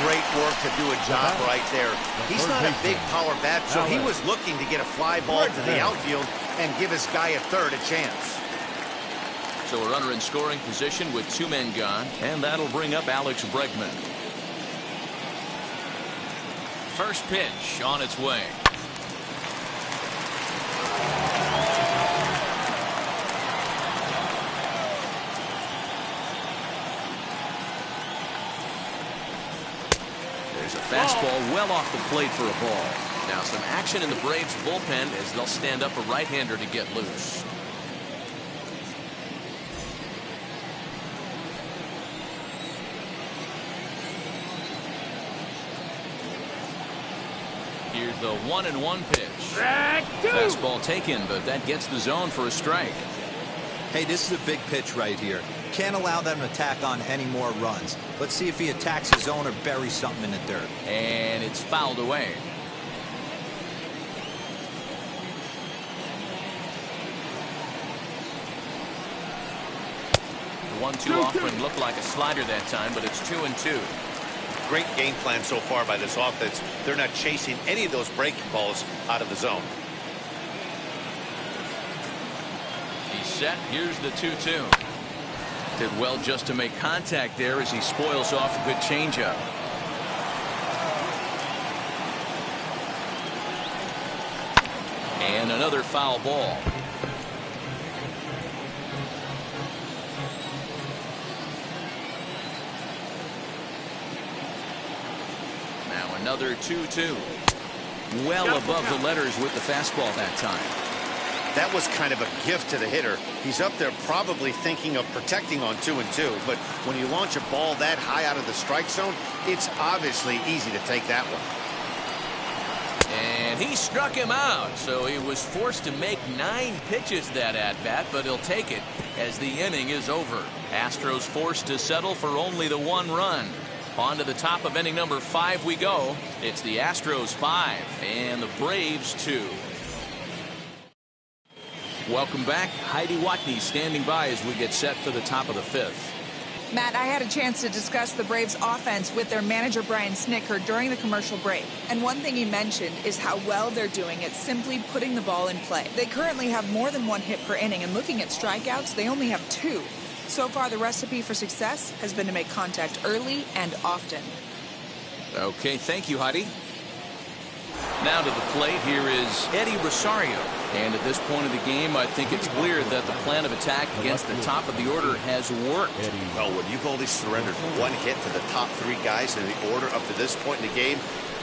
Great work to do a job right there. He's not a big power bat, so he was looking to get a fly ball to the outfield and give his guy at third a chance. So a runner in scoring position with 2 men gone, and that'll bring up Alex Bregman. First pitch on its way. There's a fastball well off the plate for a ball. Now some action in the Braves bullpen as they'll stand up a right-hander to get loose. Here's the 1-1 pitch. Fastball taken, but that gets the zone for a strike. Hey, this is a big pitch right here. Can't allow them to tack on any more runs. Let's see if he attacks his zone or buries something in the dirt. And it's fouled away. The 1-2 offering looked like a slider that time, but it's 2-2. Great game plan so far by this offense. They're not chasing any of those breaking balls out of the zone. He's set. Here's the 2-2. Did well just to make contact there as he spoils off a good changeup. And another foul ball. Now another 2-2. Well above the letters with the fastball that time. That was kind of a gift to the hitter. He's up there probably thinking of protecting on 2-2, but when you launch a ball that high out of the strike zone, it's obviously easy to take that one. And he struck him out, so he was forced to make 9 pitches that at-bat, but he'll take it as the inning is over. Astros forced to settle for only the 1 run. On to the top of inning number 5 we go. It's the Astros 5 and the Braves 2. Welcome back. Heidi Watney standing by as we get set for the top of the 5th. Matt, I had a chance to discuss the Braves offense with their manager Brian Snitker during the commercial break. And one thing he mentioned is how well they're doing at simply putting the ball in play. They currently have more than 1 hit per inning, and looking at strikeouts, they only have 2. So far, the recipe for success has been to make contact early and often. Okay, thank you, Heidi. Now to the plate, here is Eddie Rosario. And at this point of the game, I think it's clear that the plan of attack against the top of the order has worked. Well, when you've only surrendered one hit to the top three guys in the order up to this point in the game,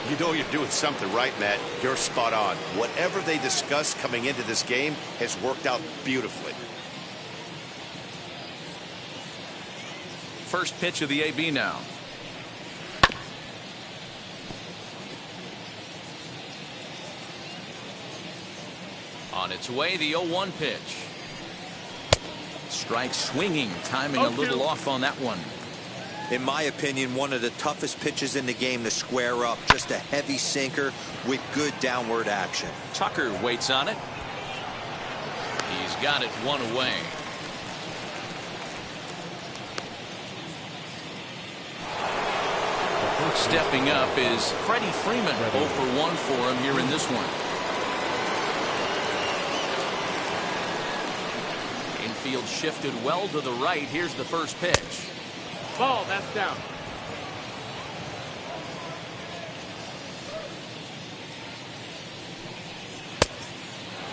you know you're doing something right, Matt. You're spot on. Whatever they discussed coming into this game has worked out beautifully. First pitch of the AB now. On its way, the 0-1 pitch. Strike swinging, timing a little off on that one. In my opinion, one of the toughest pitches in the game to square up. Just a heavy sinker with good downward action. Tucker waits on it. He's got it one away. Stepping up is Freddie Freeman. 0 for 1 for him here in this one. Infield shifted well to the right. Here's the first pitch. Ball, that's down.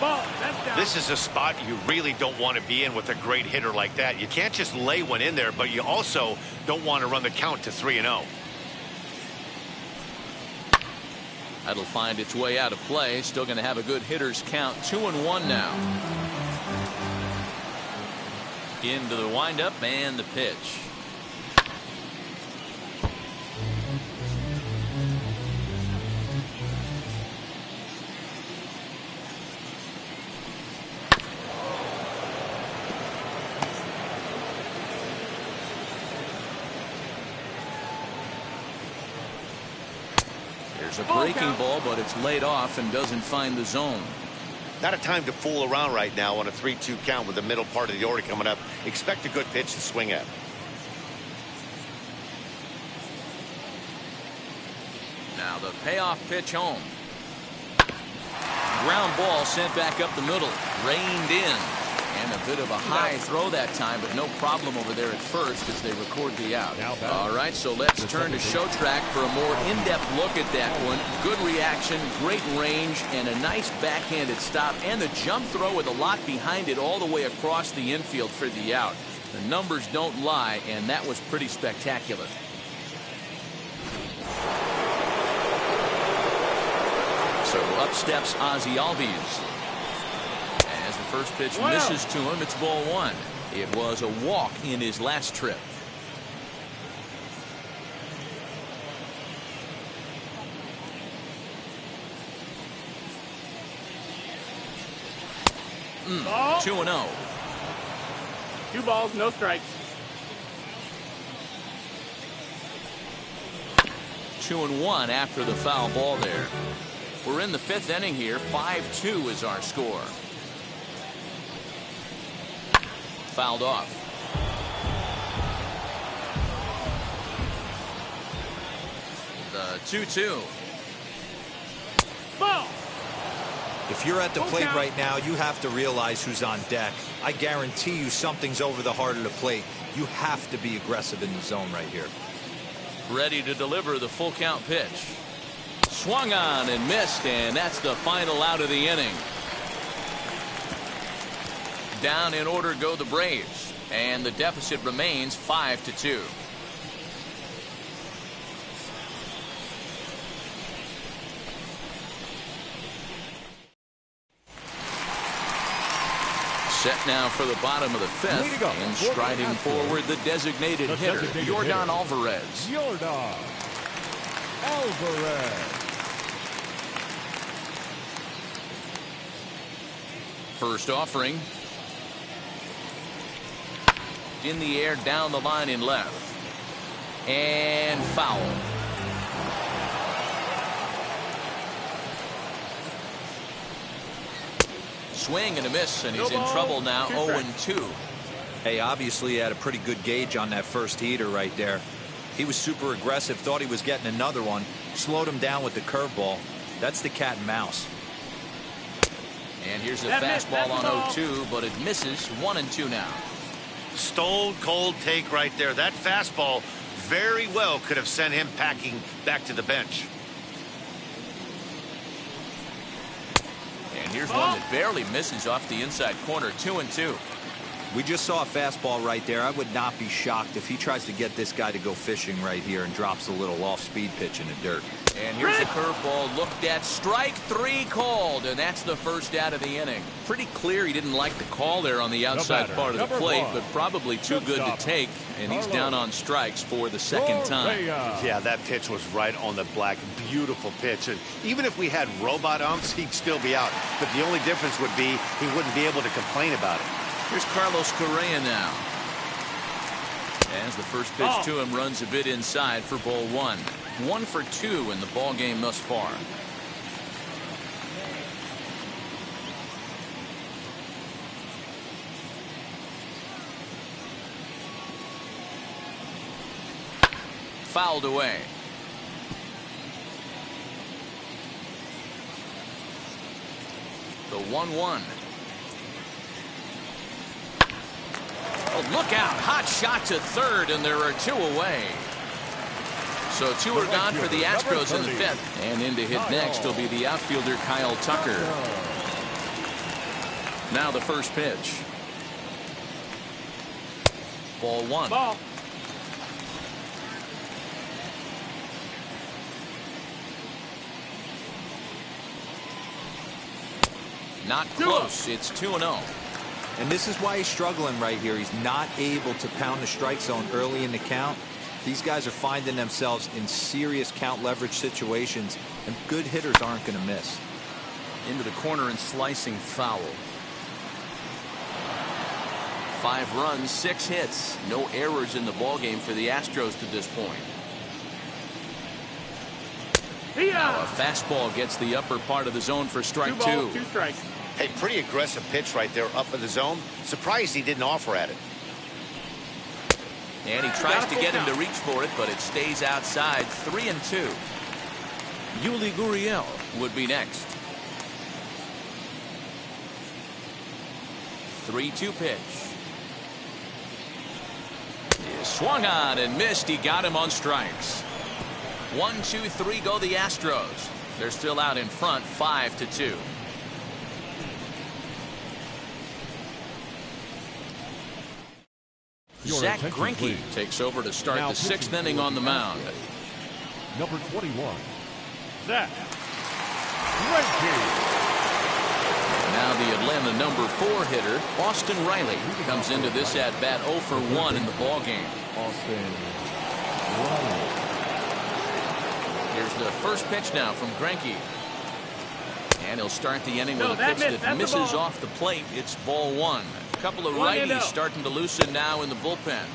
Ball, that's down. This is a spot you really don't want to be in with a great hitter like that. You can't just lay one in there, but you also don't want to run the count to 3-0. That'll find its way out of play. Still going to have a good hitter's count. 2-1 now. Into the windup and the pitch. There's a breaking ball, but it's laid off and doesn't find the zone. Not a time to fool around right now on a 3-2 count with the middle part of the order coming up. Expect a good pitch to swing at. Now the payoff pitch home. Ground ball sent back up the middle. Reined in. And a bit of a high throw that time, but no problem over there at first as they record the out. All right, so let's turn to show track for a more in-depth look at that one. Good reaction, great range, and a nice backhanded stop, and the jump throw with a lot behind it all the way across the infield for the out. The numbers don't lie, and that was pretty spectacular. So up steps Ozzie Albies. As the first pitch misses to him, it's ball one. It was a walk in his last trip. Ball. 2-0. 2 balls, no strikes. 2-1 after the foul ball there. We're in the 5th inning here. 5-2 is our score. Fouled off. The 2-2. Ball. If you're at the plate right now, you have to realize who's on deck. I guarantee you something's over the heart of the plate. You have to be aggressive in the zone right here. Ready to deliver the full count pitch. Swung on and missed, and that's the final out of the inning. Down in order go the Braves, and the deficit remains 5-2. Set now for the bottom of the 5th, and striding forward the designated hitter, Yordan Alvarez. Yordan Alvarez. First offering. In the air, down the line in left. And foul. Swing and a miss, and he's in trouble now. 0-2. Hey, obviously he had a pretty good gauge on that first heater right there. He was super aggressive, thought he was getting another one, slowed him down with the curveball. That's the cat and mouse. And here's a fastball on 0-2, but it misses. 1-2 now. Stone cold take right there. That fastball very well could have sent him packing back to the bench. And here's one that barely misses off the inside corner. 2-2. We just saw a fastball right there. I would not be shocked if he tries to get this guy to go fishing right here and drops a little off-speed pitch in the dirt. And here's a curveball looked at. Strike 3 called, and that's the first out of the inning. Pretty clear he didn't like the call there on the outside part of the plate, but probably too good to take, and he's down on strikes for the second time. Yeah, that pitch was right on the black. Beautiful pitch. And even if we had robot umps, he'd still be out. But the only difference would be he wouldn't be able to complain about it. Here's Carlos Correa now. As the first pitch to him runs a bit inside for ball 1. 1 for 2 in the ball game thus far. Fouled away. The 1-1. Oh, look out. Hot shot to third, and there are 2 away. So 2 are gone for the Astros in the 5th. And in to hit next will be the outfielder Kyle Tucker. Now the first pitch. Ball 1. Ball. Not close. It's 2-0. And this is why he's struggling right here. He's not able to pound the strike zone early in the count. These guys are finding themselves in serious count leverage situations, and good hitters aren't going to miss. Into the corner and slicing foul. 5 runs, 6 hits. No errors in the ballgame for the Astros to this point. Now a fastball gets the upper part of the zone for strike 2. 2 balls, 2 strikes. Hey, pretty aggressive pitch right there up in the zone. Surprised he didn't offer at it. And he tries to get him to reach for it, but it stays outside. 3-2. Yuli Gurriel would be next. 3-2 pitch. He swung on and missed. He got him on strikes. 1-2-3 go the Astros. They're still out in front, 5-2. Zach Greinke takes over to start the 6th inning on the mound. Number 21. Zach Greinke. Now the Atlanta number 4 hitter, Austin Riley, comes into this at bat 0 for 1 in the ball game. Austin Riley. Here's the first pitch now from Greinke. And he'll start the inning with a pitch that misses off the plate. It's ball 1. A couple of righties starting to loosen now in the bullpen.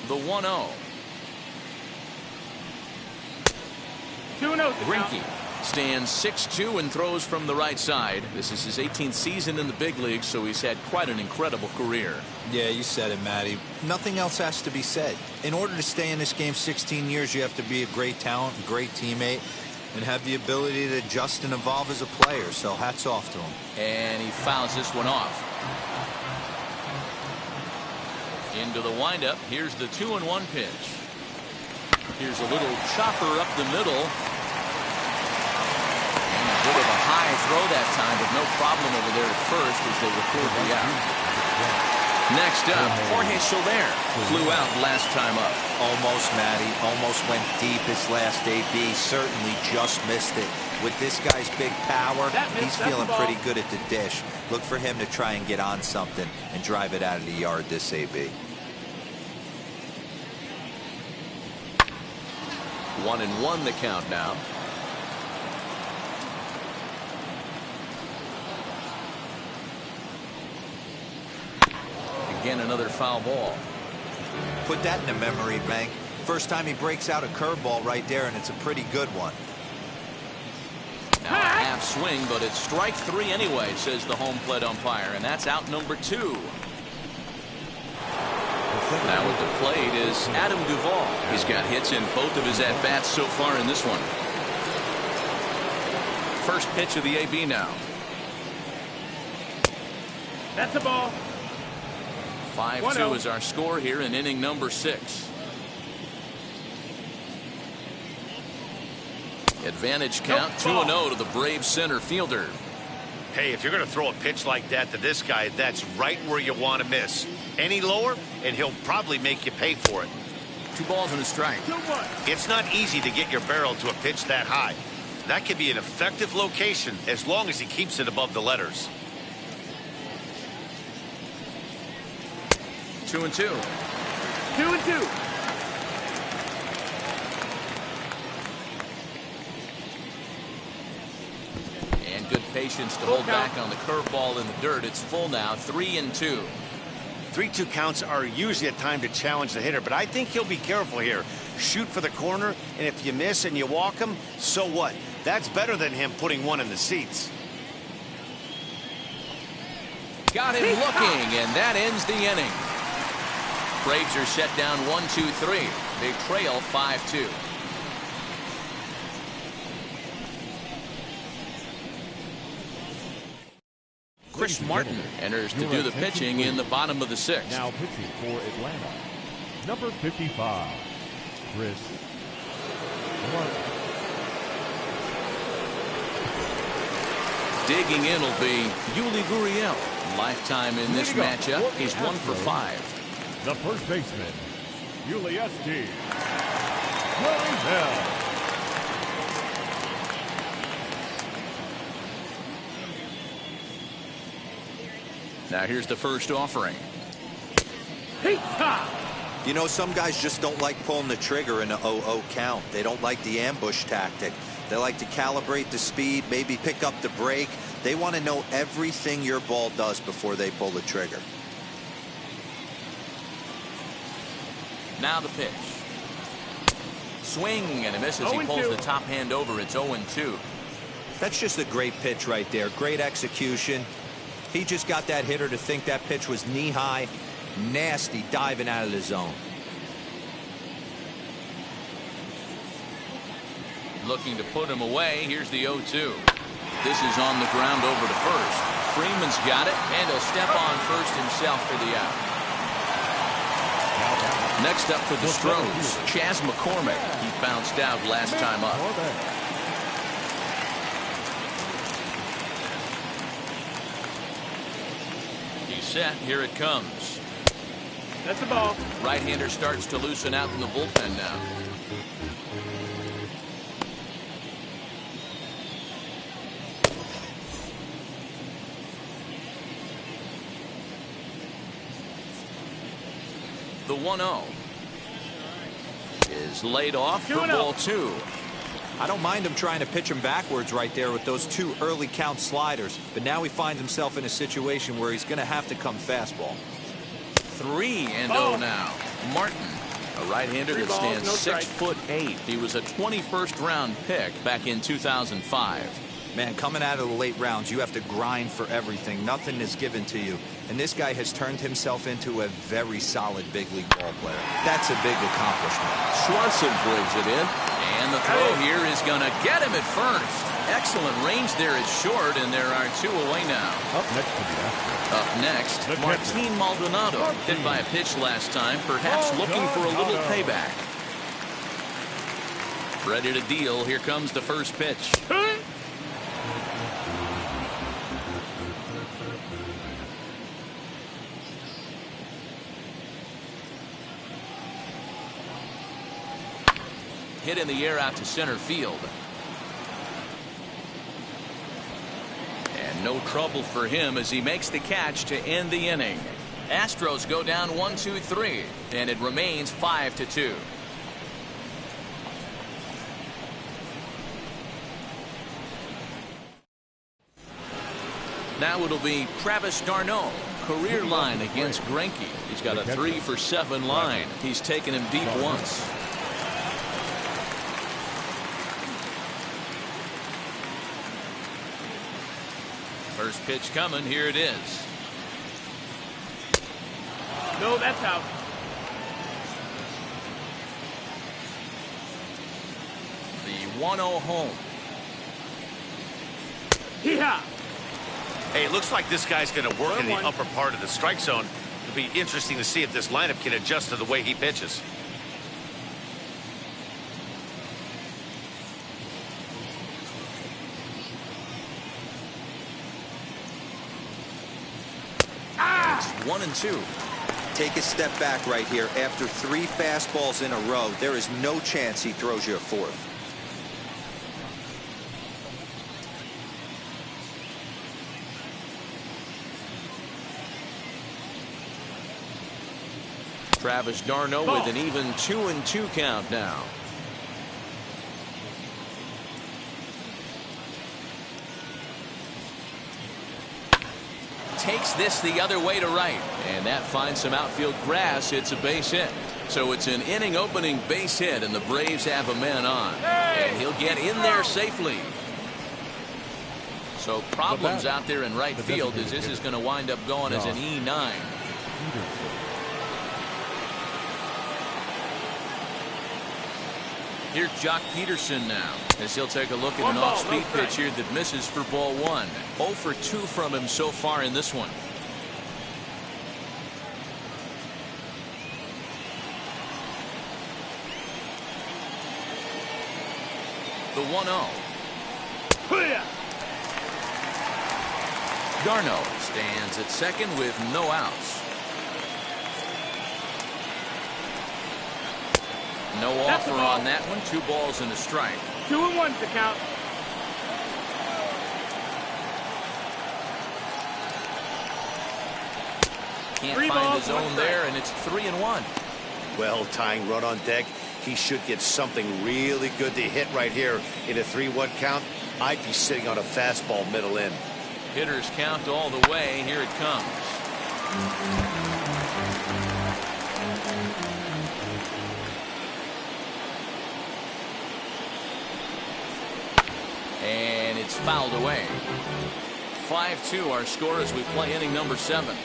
The 1-0. 2-0. Greinke stands 6'2" and throws from the right side. This is his 18th season in the big leagues, so he's had quite an incredible career. Yeah, you said it, Matty. Nothing else has to be said. In order to stay in this game 16 years, you have to be a great talent, a great teammate, and have the ability to adjust and evolve as a player. So hats off to him. And he fouls this one off. Into the windup. Here's the 2-1 pitch. Here's a little chopper up the middle. And a bit of a high throw that time, but no problem over there at first as they record the out. Next up, Jorge Soler flew out last time up. Almost, Matty. Almost went deep his last AB. Certainly just missed it. With this guy's big power, he's feeling pretty good at the dish. Look for him to try and get on something and drive it out of the yard this AB. 1-1 the count now. Again, another foul ball. Put that in the memory bank. First time he breaks out a curveball right there, and it's a pretty good one. Now a half swing, but it's strike 3 anyway, says the home plate umpire, and that's out number 2. Now at the plate is Adam Duvall. He's got hits in both of his at-bats so far in this one. First pitch of the AB now. That's a ball. 5-2 is our score here in inning number 6. Advantage count 2-0 to the Braves center fielder. Hey, if you're going to throw a pitch like that to this guy, that's right where you want to miss. Any lower, and he'll probably make you pay for it. 2 balls and a strike. 2-1. It's not easy to get your barrel to a pitch that high. That could be an effective location as long as he keeps it above the letters. 2-2. 2-2. And good patience to hold back on the curveball in the dirt. It's full now, 3-2. 3-2 counts are usually a time to challenge the hitter, but I think he'll be careful here. Shoot for the corner, and if you miss and you walk him, so what? That's better than him putting one in the seats. Got him looking, and that ends the inning. Braves are set down 1-2-3. They trail 5-2. Chris Martin enters to do the pitching in the bottom of the 6th. Now pitching for Atlanta, number 55, Chris Martin. Digging in will be Yuli Gurriel. Lifetime in this matchup. He's 1 for 5. The first baseman, Gurriel. Gurriel. Now here's the first offering. You know, some guys just don't like pulling the trigger in an 0-0 count. They don't like the ambush tactic. They like to calibrate the speed, maybe pick up the brake. They want to know everything your ball does before they pull the trigger. Now the pitch. Swing and a miss as he pulls the top hand over. It's 0-2. That's just a great pitch right there. Great execution. He just got that hitter to think that pitch was knee-high. Nasty diving out of the zone. Looking to put him away. Here's the 0-2. This is on the ground over to first. Freeman's got it, and he'll step on first himself for the out. Next up for the Astros, Chas McCormick. He bounced out last time up. He's set. Here it comes. That's a ball. Right-hander starts to loosen out in the bullpen now. The 1-0 is laid off for ball 2. I don't mind him trying to pitch him backwards right there with those 2 early count sliders, but now he finds himself in a situation where he's going to have to come fastball. 3-0 now. Martin, a right-hander that stands 6'8". He was a 21st round pick back in 2005. Man, coming out of the late rounds, you have to grind for everything. Nothing is given to you. And this guy has turned himself into a very solid big league ball player. That's a big accomplishment. Swanson brings it in. And the throw here is going to get him at first. Excellent range there is short, and there are 2 away now. Up next to the Astros. Up next, Martin Maldonado. Hit by a pitch last time, perhaps looking for a little payback. Ready to deal. Here comes the first pitch. Hit in the air out to center field. And no trouble for him as he makes the catch to end the inning. Astros go down 1-2-3, and it remains 5-2. Now it'll be Travis d'Arnaud. Career line against Greinke. He's got a 3-for-7 line. He's taken him deep once. First pitch coming. Here it is. No, that's out. The 1-0 home. Yeah. Hey, it looks like this guy's going to work in the upper part of the strike zone. It'll be interesting to see if this lineup can adjust to the way he pitches. It's 1-2. Take a step back right here. After 3 fastballs in a row, there is no chance he throws you a fourth. Travis d'Arnaud with an even 2-2 count now. Takes this the other way to right, and that finds some outfield grass. It's a base hit. So it's an inning opening base hit, and the Braves have a man on, and he'll get in there safely. So problems out there in right field, as this is going to wind up going as an E9. Here's Jock Peterson now, as he'll take a look at an off-speed pitch here that misses for ball 1. 0 for 2 from him so far in this one. The 1-0. d'Arnaud stands at second with no outs. No offer on that one. 2 balls and a strike. 2-1 to count. Can't find his own there, and it's 3-1. Well, tying run on deck. He should get something really good to hit right here in a 3-1 count. I'd be sitting on a fastball middle in. Hitters count all the way. Here it comes. And it's fouled away. 5-2 our score as we play inning number 7.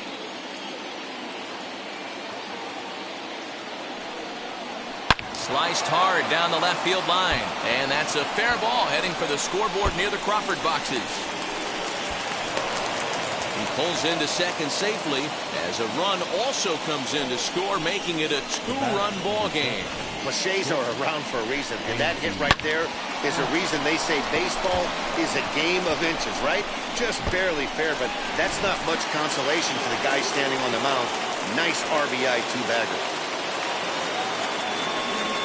Sliced hard down the left field line, and that's a fair ball heading for the scoreboard near the Crawford boxes. He pulls into second safely as a run also comes in to score, making it a 2-run ball game. Cliches are around for a reason, and that hit right there is a reason they say baseball is a game of inches, right? Just barely fair, but that's not much consolation for the guy standing on the mound. Nice RBI 2-bagger.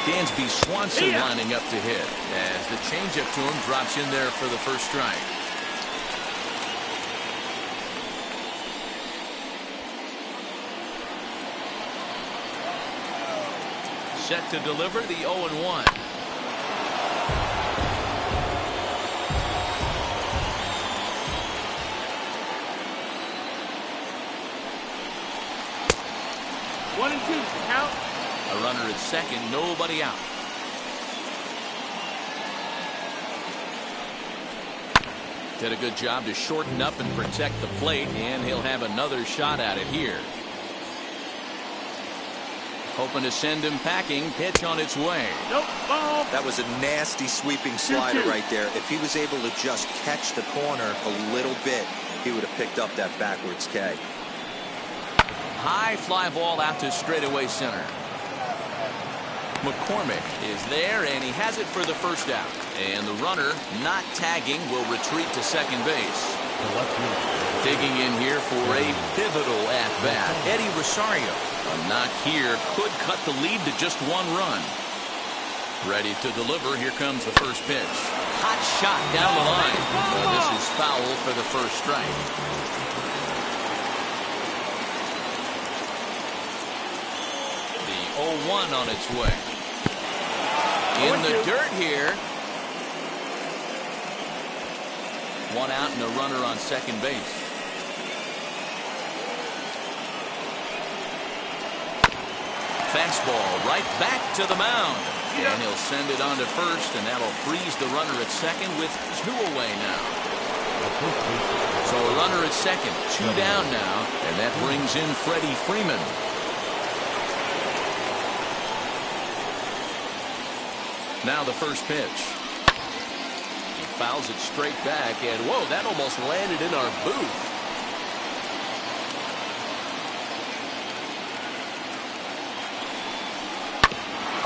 Dansby Swanson lining up to hit as the changeup to him drops in there for the first strike. Set to deliver the 0-1. One and two, count. A runner at second, nobody out. Did a good job to shorten up and protect the plate, and he'll have another shot at it here. Hoping to send him packing. Pitch on its way. Nope, ball. That was a nasty sweeping slider right there. If he was able to just catch the corner a little bit, he would have picked up that backwards K. High fly ball out to straightaway center. McCormick is there, and he has it for the first out. And the runner, not tagging, will retreat to second base. Digging in here for a pivotal at-bat, Eddie Rosario. A knock here could cut the lead to just 1 run. Ready to deliver. Here comes the first pitch. Hot shot down the line. This is foul for the first strike. The 0-1 on its way. In the dirt here. 1 out and a runner on second base. Fastball right back to the mound. And he'll send it on to first, and that'll freeze the runner at second with 2 away now. So a runner at second, 2 down now, and that brings in Freddie Freeman. Now the first pitch. He fouls it straight back, and whoa, that almost landed in our booth.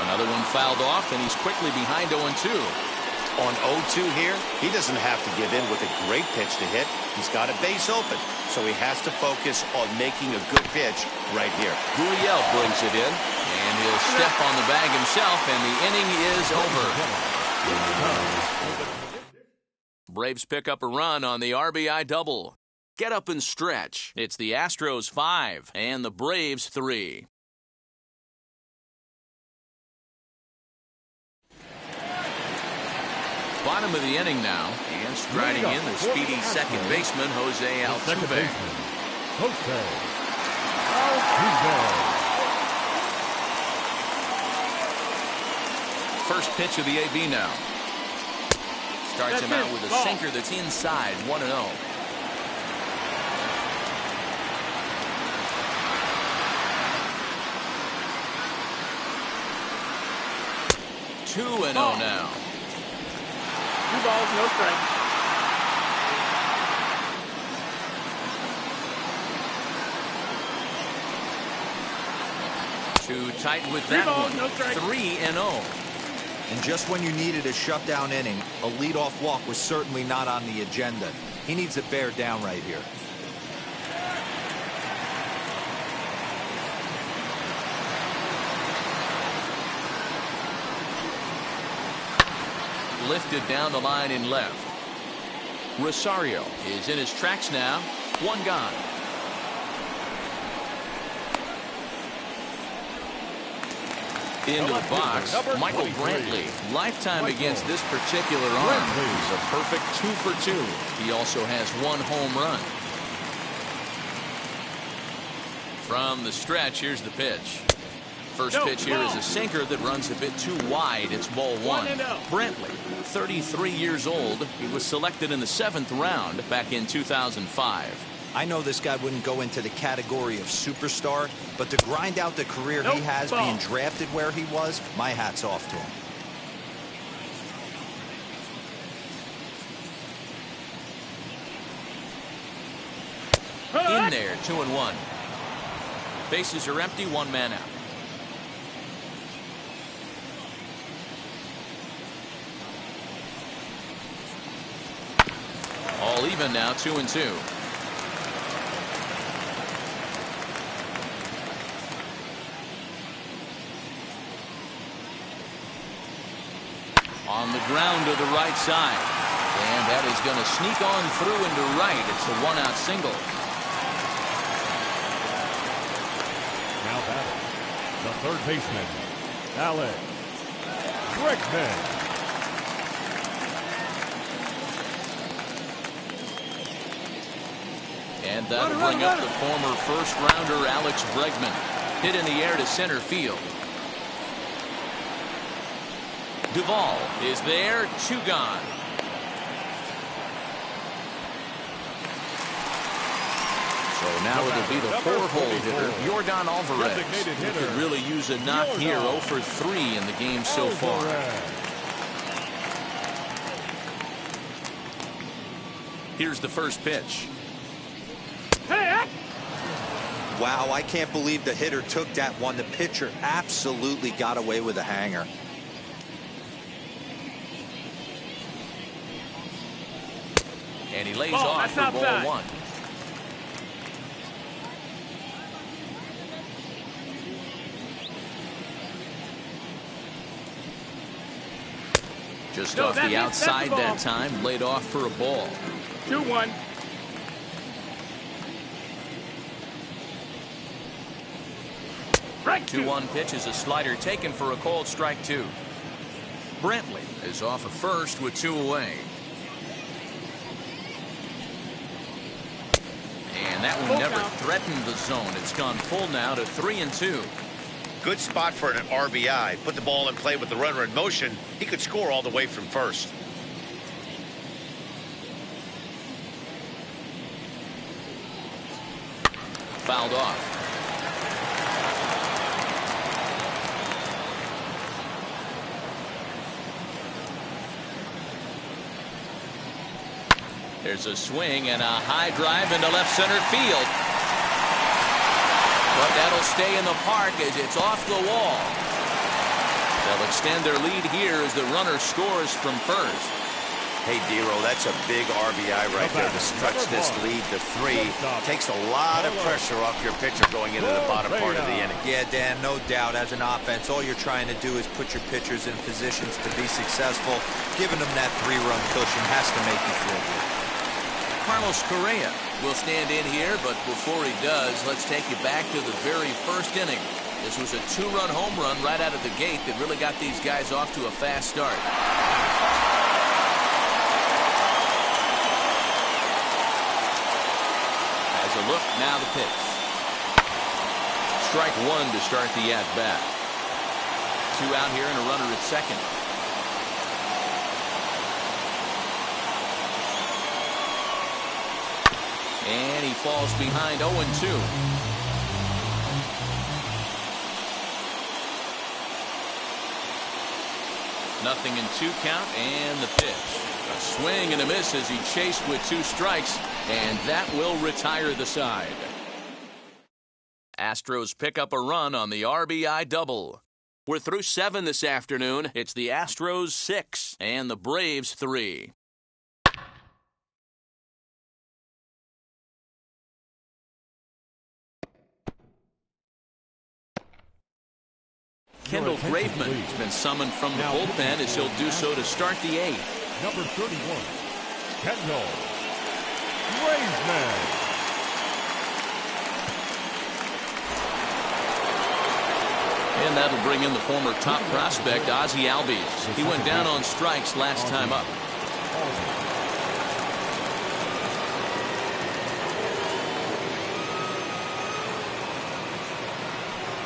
Another one fouled off, and he's quickly behind 0-2. On 0-2 here, he doesn't have to give in with a great pitch to hit. He's got a base open, so he has to focus on making a good pitch right here. Gurriel brings it in, and he'll step on the bag himself, and the inning is over. Braves pick up a run on the RBI double. Get up and stretch. It's the Astros 5 and the Braves 3. Bottom of the inning now, and striding in the speedy second baseman, Jose Altuve. First pitch of the AB now. Starts him out with a sinker that's inside, 1-0. Two and 0 now. 2 balls, no strikes. Too tight with that one. 3-0. And just when you needed a shutdown inning, a leadoff walk was certainly not on the agenda. He needs to bear down right here. Lifted down the line in left. Rosario is in his tracks now. One gone. Into the box, Michael Brantley. Lifetime against this particular arm. He's a perfect 2 for 2. He also has 1 home run. From the stretch, here's the pitch. First pitch here is a sinker that runs a bit too wide. It's ball 1. Brantley, 33 years old. He was selected in the 7th round back in 2005. I know this guy wouldn't go into the category of superstar, but to grind out the career he has being drafted where he was, my hat's off to him. In there, 2-1. Bases are empty, 1 man out. All even now, 2-2. On the ground to the right side. And that is going to sneak on through into right. It's a 1-out single. Now batting, the third baseman, Alex Bregman. And that'll bring up the former first-rounder Alex Bregman. Hit in the air to center field. Duvall is there, 2 gone. So now it'll be the 4-hole hitter, Yordan Alvarez. He could really use a knock here, 0 for 3 in the game so far. Here's the first pitch. Wow, I can't believe the hitter took that one. The pitcher absolutely got away with a hanger. And he lays off for ball 1. Just off the outside that time, laid off for a ball. 2-1. Strike 2-1 pitch is a slider taken for a called strike 2. Brantley is off of first with 2 away. And that one never threatened the zone. It's gone full now to 3-2. Good spot for an RBI. Put the ball in play with the runner in motion. He could score all the way from first. Fouled off. There's a swing and a high drive into left center field. But that'll stay in the park as it's off the wall. They'll extend their lead here as the runner scores from first. Hey, Dero, that's a big RBI right there to stretch this lead to 3. Takes a lot of pressure off your pitcher going into the bottom part of the inning. Yeah, Dan, no doubt. As an offense, all you're trying to do is put your pitchers in positions to be successful. Giving them that 3-run cushion has to make you feel good. Carlos Correa will stand in here, but before he does, let's take you back to the very first inning. This was a 2-run home run right out of the gate that really got these guys off to a fast start. As a look, now the pitch. Strike 1 to start the at-bat. 2 out here and a runner at second. And he falls behind 0-2. Nothing in 2 count and the pitch. A swing and a miss as he chased with 2 strikes, and that will retire the side. Astros pick up a run on the RBI double. We're through 7 this afternoon. It's the Astros 6 and the Braves 3. Kendall Graveman has been summoned from the bullpen as he'll do so to start the 8th. Number 31, Kendall Graveman. And that'll bring in the former top prospect, Ozzie Albies. He went down on strikes last time up.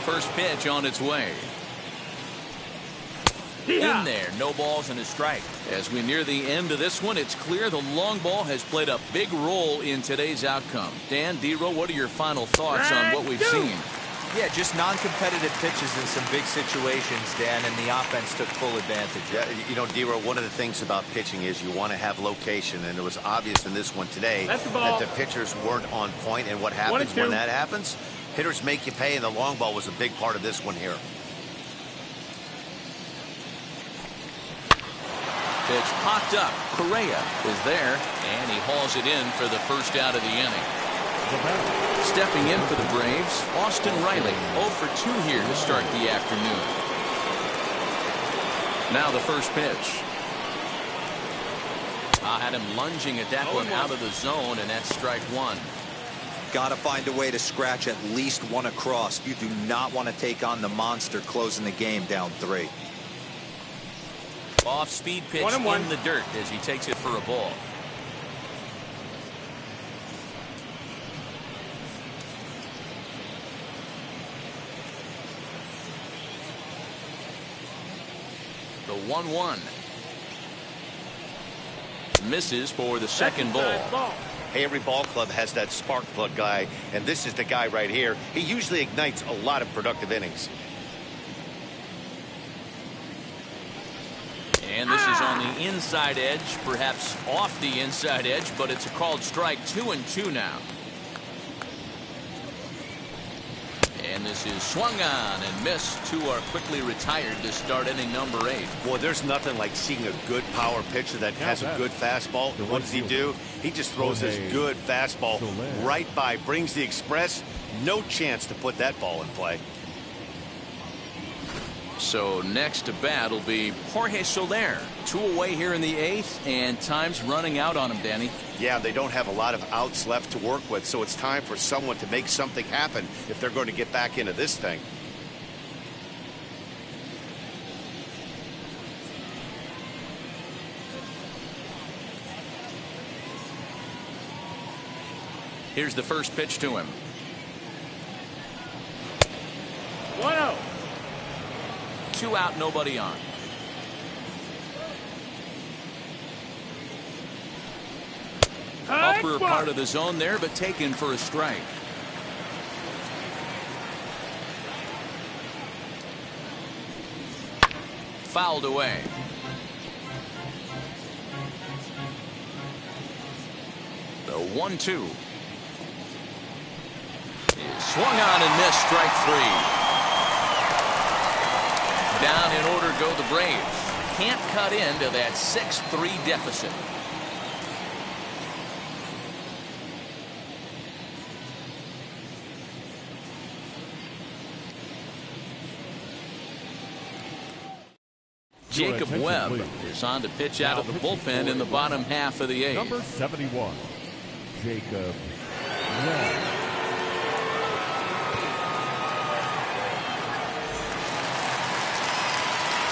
First pitch on its way. In there, no balls and a strike. As we near the end of this one, it's clear the long ball has played a big role in today's outcome. Dan, Dero, what are your final thoughts on what we've seen? Yeah, just non-competitive pitches in some big situations, Dan, and the offense took full advantage. Yeah, you know, Dero, one of the things about pitching is you want to have location, and it was obvious in this one today that the pitchers weren't on point, and what happens when that happens? Hitters make you pay, and the long ball was a big part of this one here. Pitch popped up. Correa is there, and he hauls it in for the first out of the inning. Stepping in for the Braves, Austin Riley, 0 for 2 here to start the afternoon. Now the first pitch. Had him lunging at that one out of the zone, and that's strike 1. Got to find a way to scratch at least 1 across. You do not want to take on the monster closing the game down 3. Off-speed pitch in the dirt as he takes it for a ball. The 1-1. Misses for the second ball. Hey, every ball club has that spark plug guy, and this is the guy right here. He usually ignites a lot of productive innings. And this is on the inside edge, perhaps off the inside edge, but it's a called strike. 2-2 now. And this is swung on and missed. 2 are quickly retired to start inning number 8. Boy, there's nothing like seeing a good power pitcher that has a good fastball. What does he do? He just throws his good fastball right by, brings the express. No chance to put that ball in play. So next to bat will be Jorge Soler. 2 away here in the 8th, and time's running out on him, Danny. Yeah, they don't have a lot of outs left to work with, so it's time for someone to make something happen if they're going to get back into this thing. Here's the first pitch to him. 1-0. 2 out, nobody on. Upper part of the zone there, but taken for a strike. Fouled away. 1-2. Swung on and missed, strike 3. Down in order go the Braves. Can't cut into that 6-3 deficit. Jacob Webb is on to pitch out of the bullpen in the bottom half of the 8th. Number 71, Jacob Webb.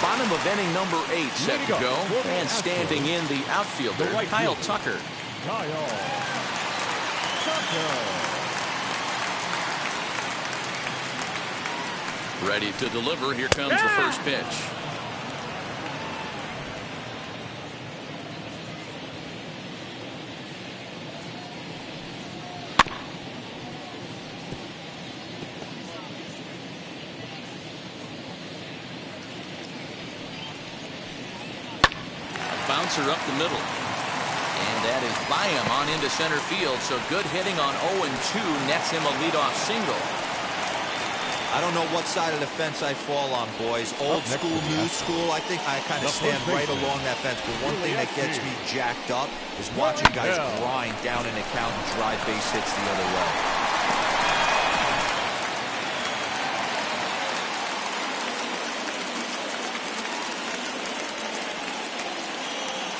Bottom of inning number 8 set to go, and standing in the outfielder, Kyle Tucker. Kyle Tucker. Ready to deliver. Here comes the first pitch. Bouncer up the middle. And that is by him on into center field. So good hitting on 0-2 nets him a leadoff single. I don't know what side of the fence I fall on, boys. Old school, new school. I think I kind of stand right along that fence. But one thing that gets me jacked up is watching guys grind down an account and drive base hits the other way.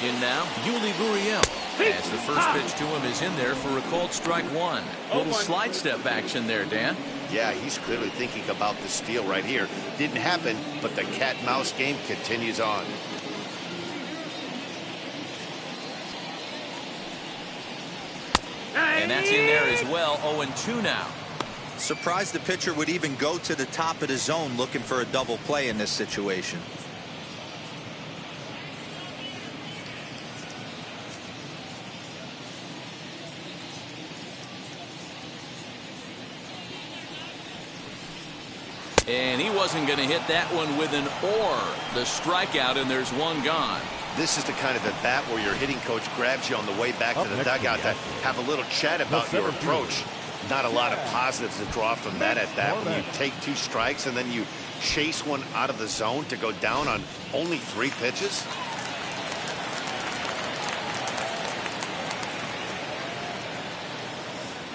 In now, Yuli Gurriel. As the first pitch to him is in there for a called strike 1. Little slide step action there, Dan. Yeah, he's clearly thinking about the steal right here. Didn't happen, but the cat-mouse game continues on. And that's in there as well. 0-2 now. Surprised the pitcher would even go to the top of the zone looking for a double play in this situation. And he wasn't going to hit that one with an or. The strikeout, and there's one gone. This is the kind of at bat where your hitting coach grabs you on the way back to the dugout to have a little chat about your approach. Not a lot of positives to draw from that at bat when you take 2 strikes and then you chase one out of the zone to go down on only 3 pitches.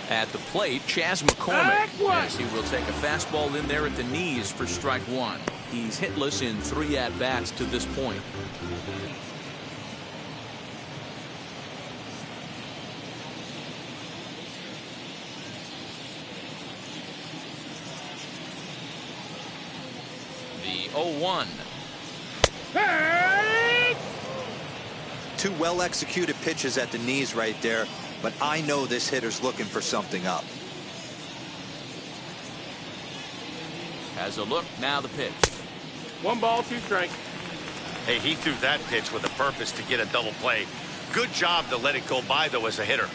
At the plate, Chas McCormick, as he will take a fastball in there at the knees for strike 1. He's hitless in 3 at-bats to this point. The 0-1. 2 well-executed pitches at the knees right there. But I know this hitter's looking for something up. Has a look, now the pitch. 1 ball, 2 strikes. Hey, he threw that pitch with a purpose to get a double play. Good job to let it go by, though, as a hitter.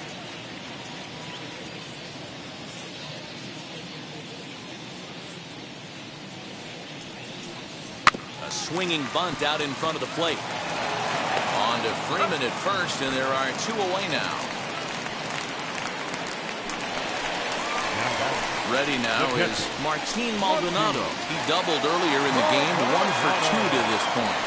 A swinging bunt out in front of the plate. On to Freeman at first, and there are 2 away now. Ready now is Martin Maldonado. He doubled earlier in the game, 1 for 2 to this point.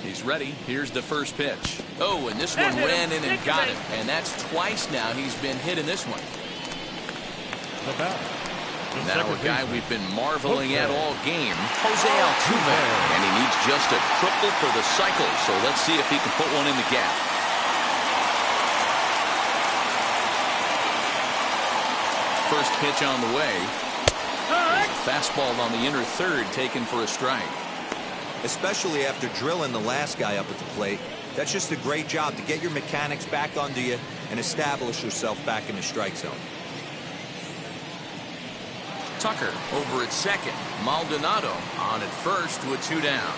He's ready. Here's the first pitch. Oh, and this one ran in and got it. And that's twice now he's been hit in this one. Now a guy we've been marveling at all game, Jose Altuve. And he needs just a triple for the cycle. So let's see if he can put one in the gap. First pitch on the way. Fastball on the inner third, taken for a strike. Especially after drilling the last guy up at the plate. That's just a great job to get your mechanics back under you and establish yourself back in the strike zone. Tucker over at second. Maldonado on at first with 2 down.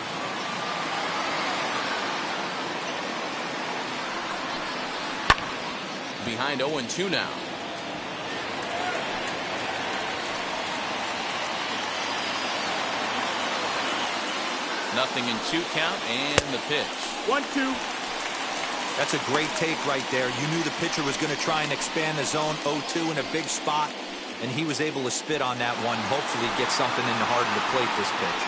Behind 0-2 now. 0-2 count and the pitch. 1-2. That's a great take right there. You knew the pitcher was going to try and expand the zone. 0-2 in a big spot, and he was able to spit on that one. Hopefully get something in the heart of the plate this pitch.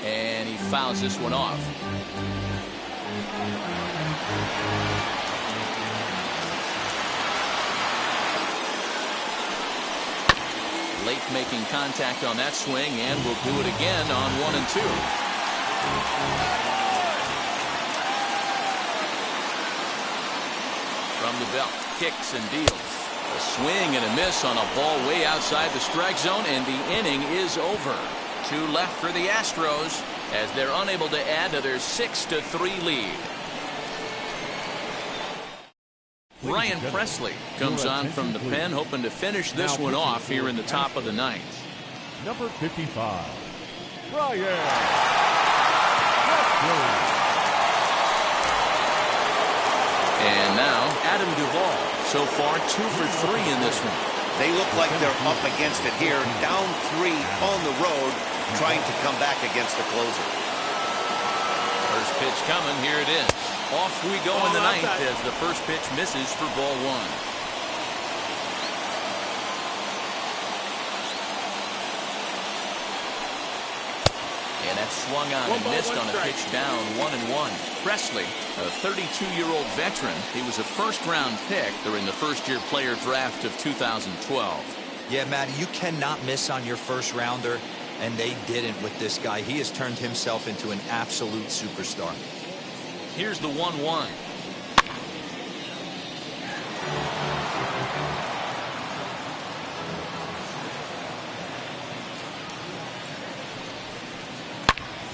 And he fouls this one off. Late making contact on that swing, and will do it again on 1-2. From the belt, kicks and deals. A swing and a miss on a ball way outside the strike zone, and the inning is over. 2 left for the Astros as they're unable to add to their 6-3 lead. Ryan Presley comes on from the pen, hoping to finish this one off here in the top of the 9th. Number 55, Ryan. And now Adam Duvall. So far 2 for 3 in this one. They look like they're up against it here, down 3 on the road, trying to come back against the closer. First pitch coming, here it is. Off we go in the 9th as the first pitch misses for ball 1. And that swung on and missed on a pitch down, 1-1. Presley, a 32-year-old veteran. He was a first-round pick during the first-year player draft of 2012. Yeah, Matty, you cannot miss on your first rounder, and they didn't with this guy. He has turned himself into an absolute superstar. Here's the 1-1.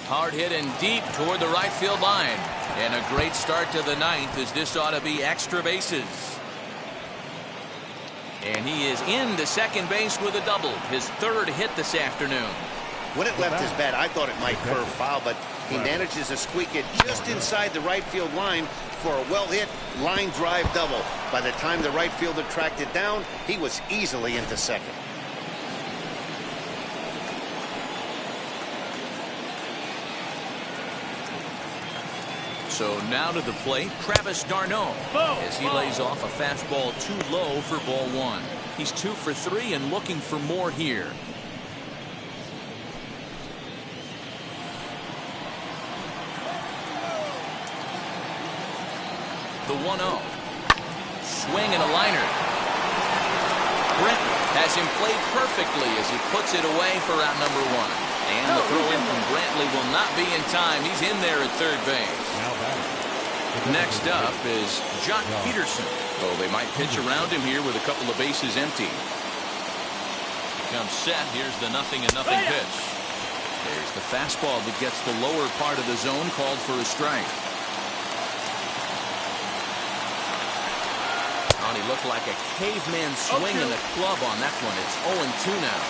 Hard hit and deep toward the right field line. And a great start to the 9th, as this ought to be extra bases. And he is into second base with a double, his 3rd hit this afternoon. When it left his bat, I thought it might curve foul, but he manages to squeak it just inside the right field line for a well-hit line drive double. By the time the right fielder tracked it down, he was easily into second. So now to the plate, Travis d'Arnaud, as he lays off a fastball too low for ball 1. He's 2 for 3 and looking for more here. The 1-0. Swing and a liner. Brenton has him played perfectly as he puts it away for out number 1. And the throw in from Brantley will not be in time. He's in there at third base. Next up is Jock Peterson. Oh, they might pitch around him here with a couple of bases empty. Comes set. Here's the 0-0 pitch. There's the fastball that gets the lower part of the zone, called for a strike. Oh, he looked like a caveman swinging the club on that one. It's 0-2 now.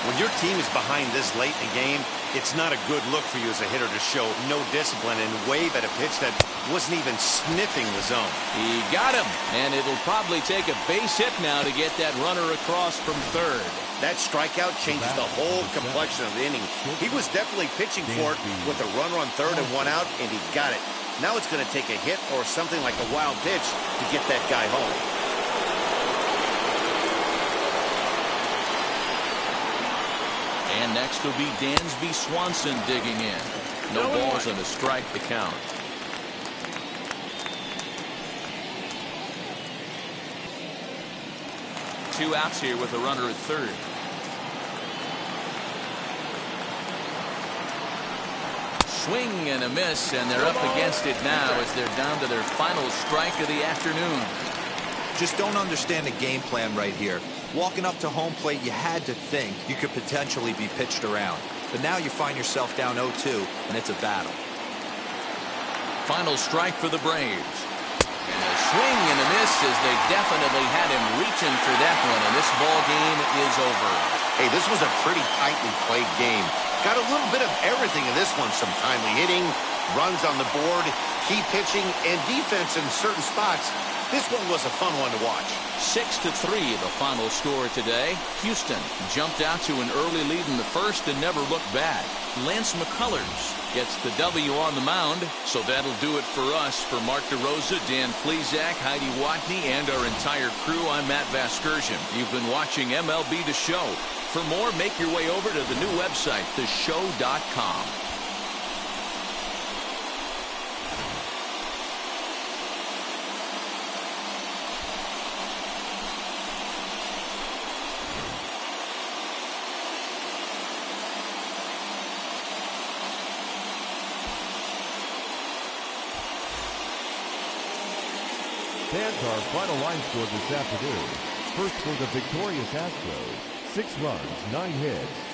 When your team is behind this late in the game, it's not a good look for you as a hitter to show no discipline and wave at a pitch that wasn't even sniffing the zone. He got him, and it'll probably take a base hit now to get that runner across from third. That strikeout changes the whole complexion of the inning. He was definitely pitching for it with a runner on third and 1 out, and he got it. Now it's going to take a hit or something like a wild pitch to get that guy home. And next will be Dansby Swanson digging in. No balls and a strike to count. Two outs here with a runner at third. Swing and a miss, and they're up against it now as they're down to their final strike of the afternoon. Just don't understand the game plan right here. Walking up to home plate, you had to think you could potentially be pitched around. But now you find yourself down 0-2, and it's a battle. Final strike for the Braves. And a swing and a miss as they definitely had him reaching for that one, and this ball game is over. Hey, this was a pretty tightly played game. Got a little bit of everything in this one. Some timely hitting, runs on the board, key pitching, and defense in certain spots. This one was a fun one to watch. 6-3, the final score today. Houston jumped out to an early lead in the first and never looked back. Lance McCullers gets the W on the mound. So that'll do it for us. For Mark DeRosa, Dan Plesac, Heidi Watney, and our entire crew, I'm Matt Vasgersian. You've been watching MLB The Show. For more, make your way over to the new website, theshow.com. Fans, our final line score this afternoon. First for the victorious Astros, 6 runs, 9 hits,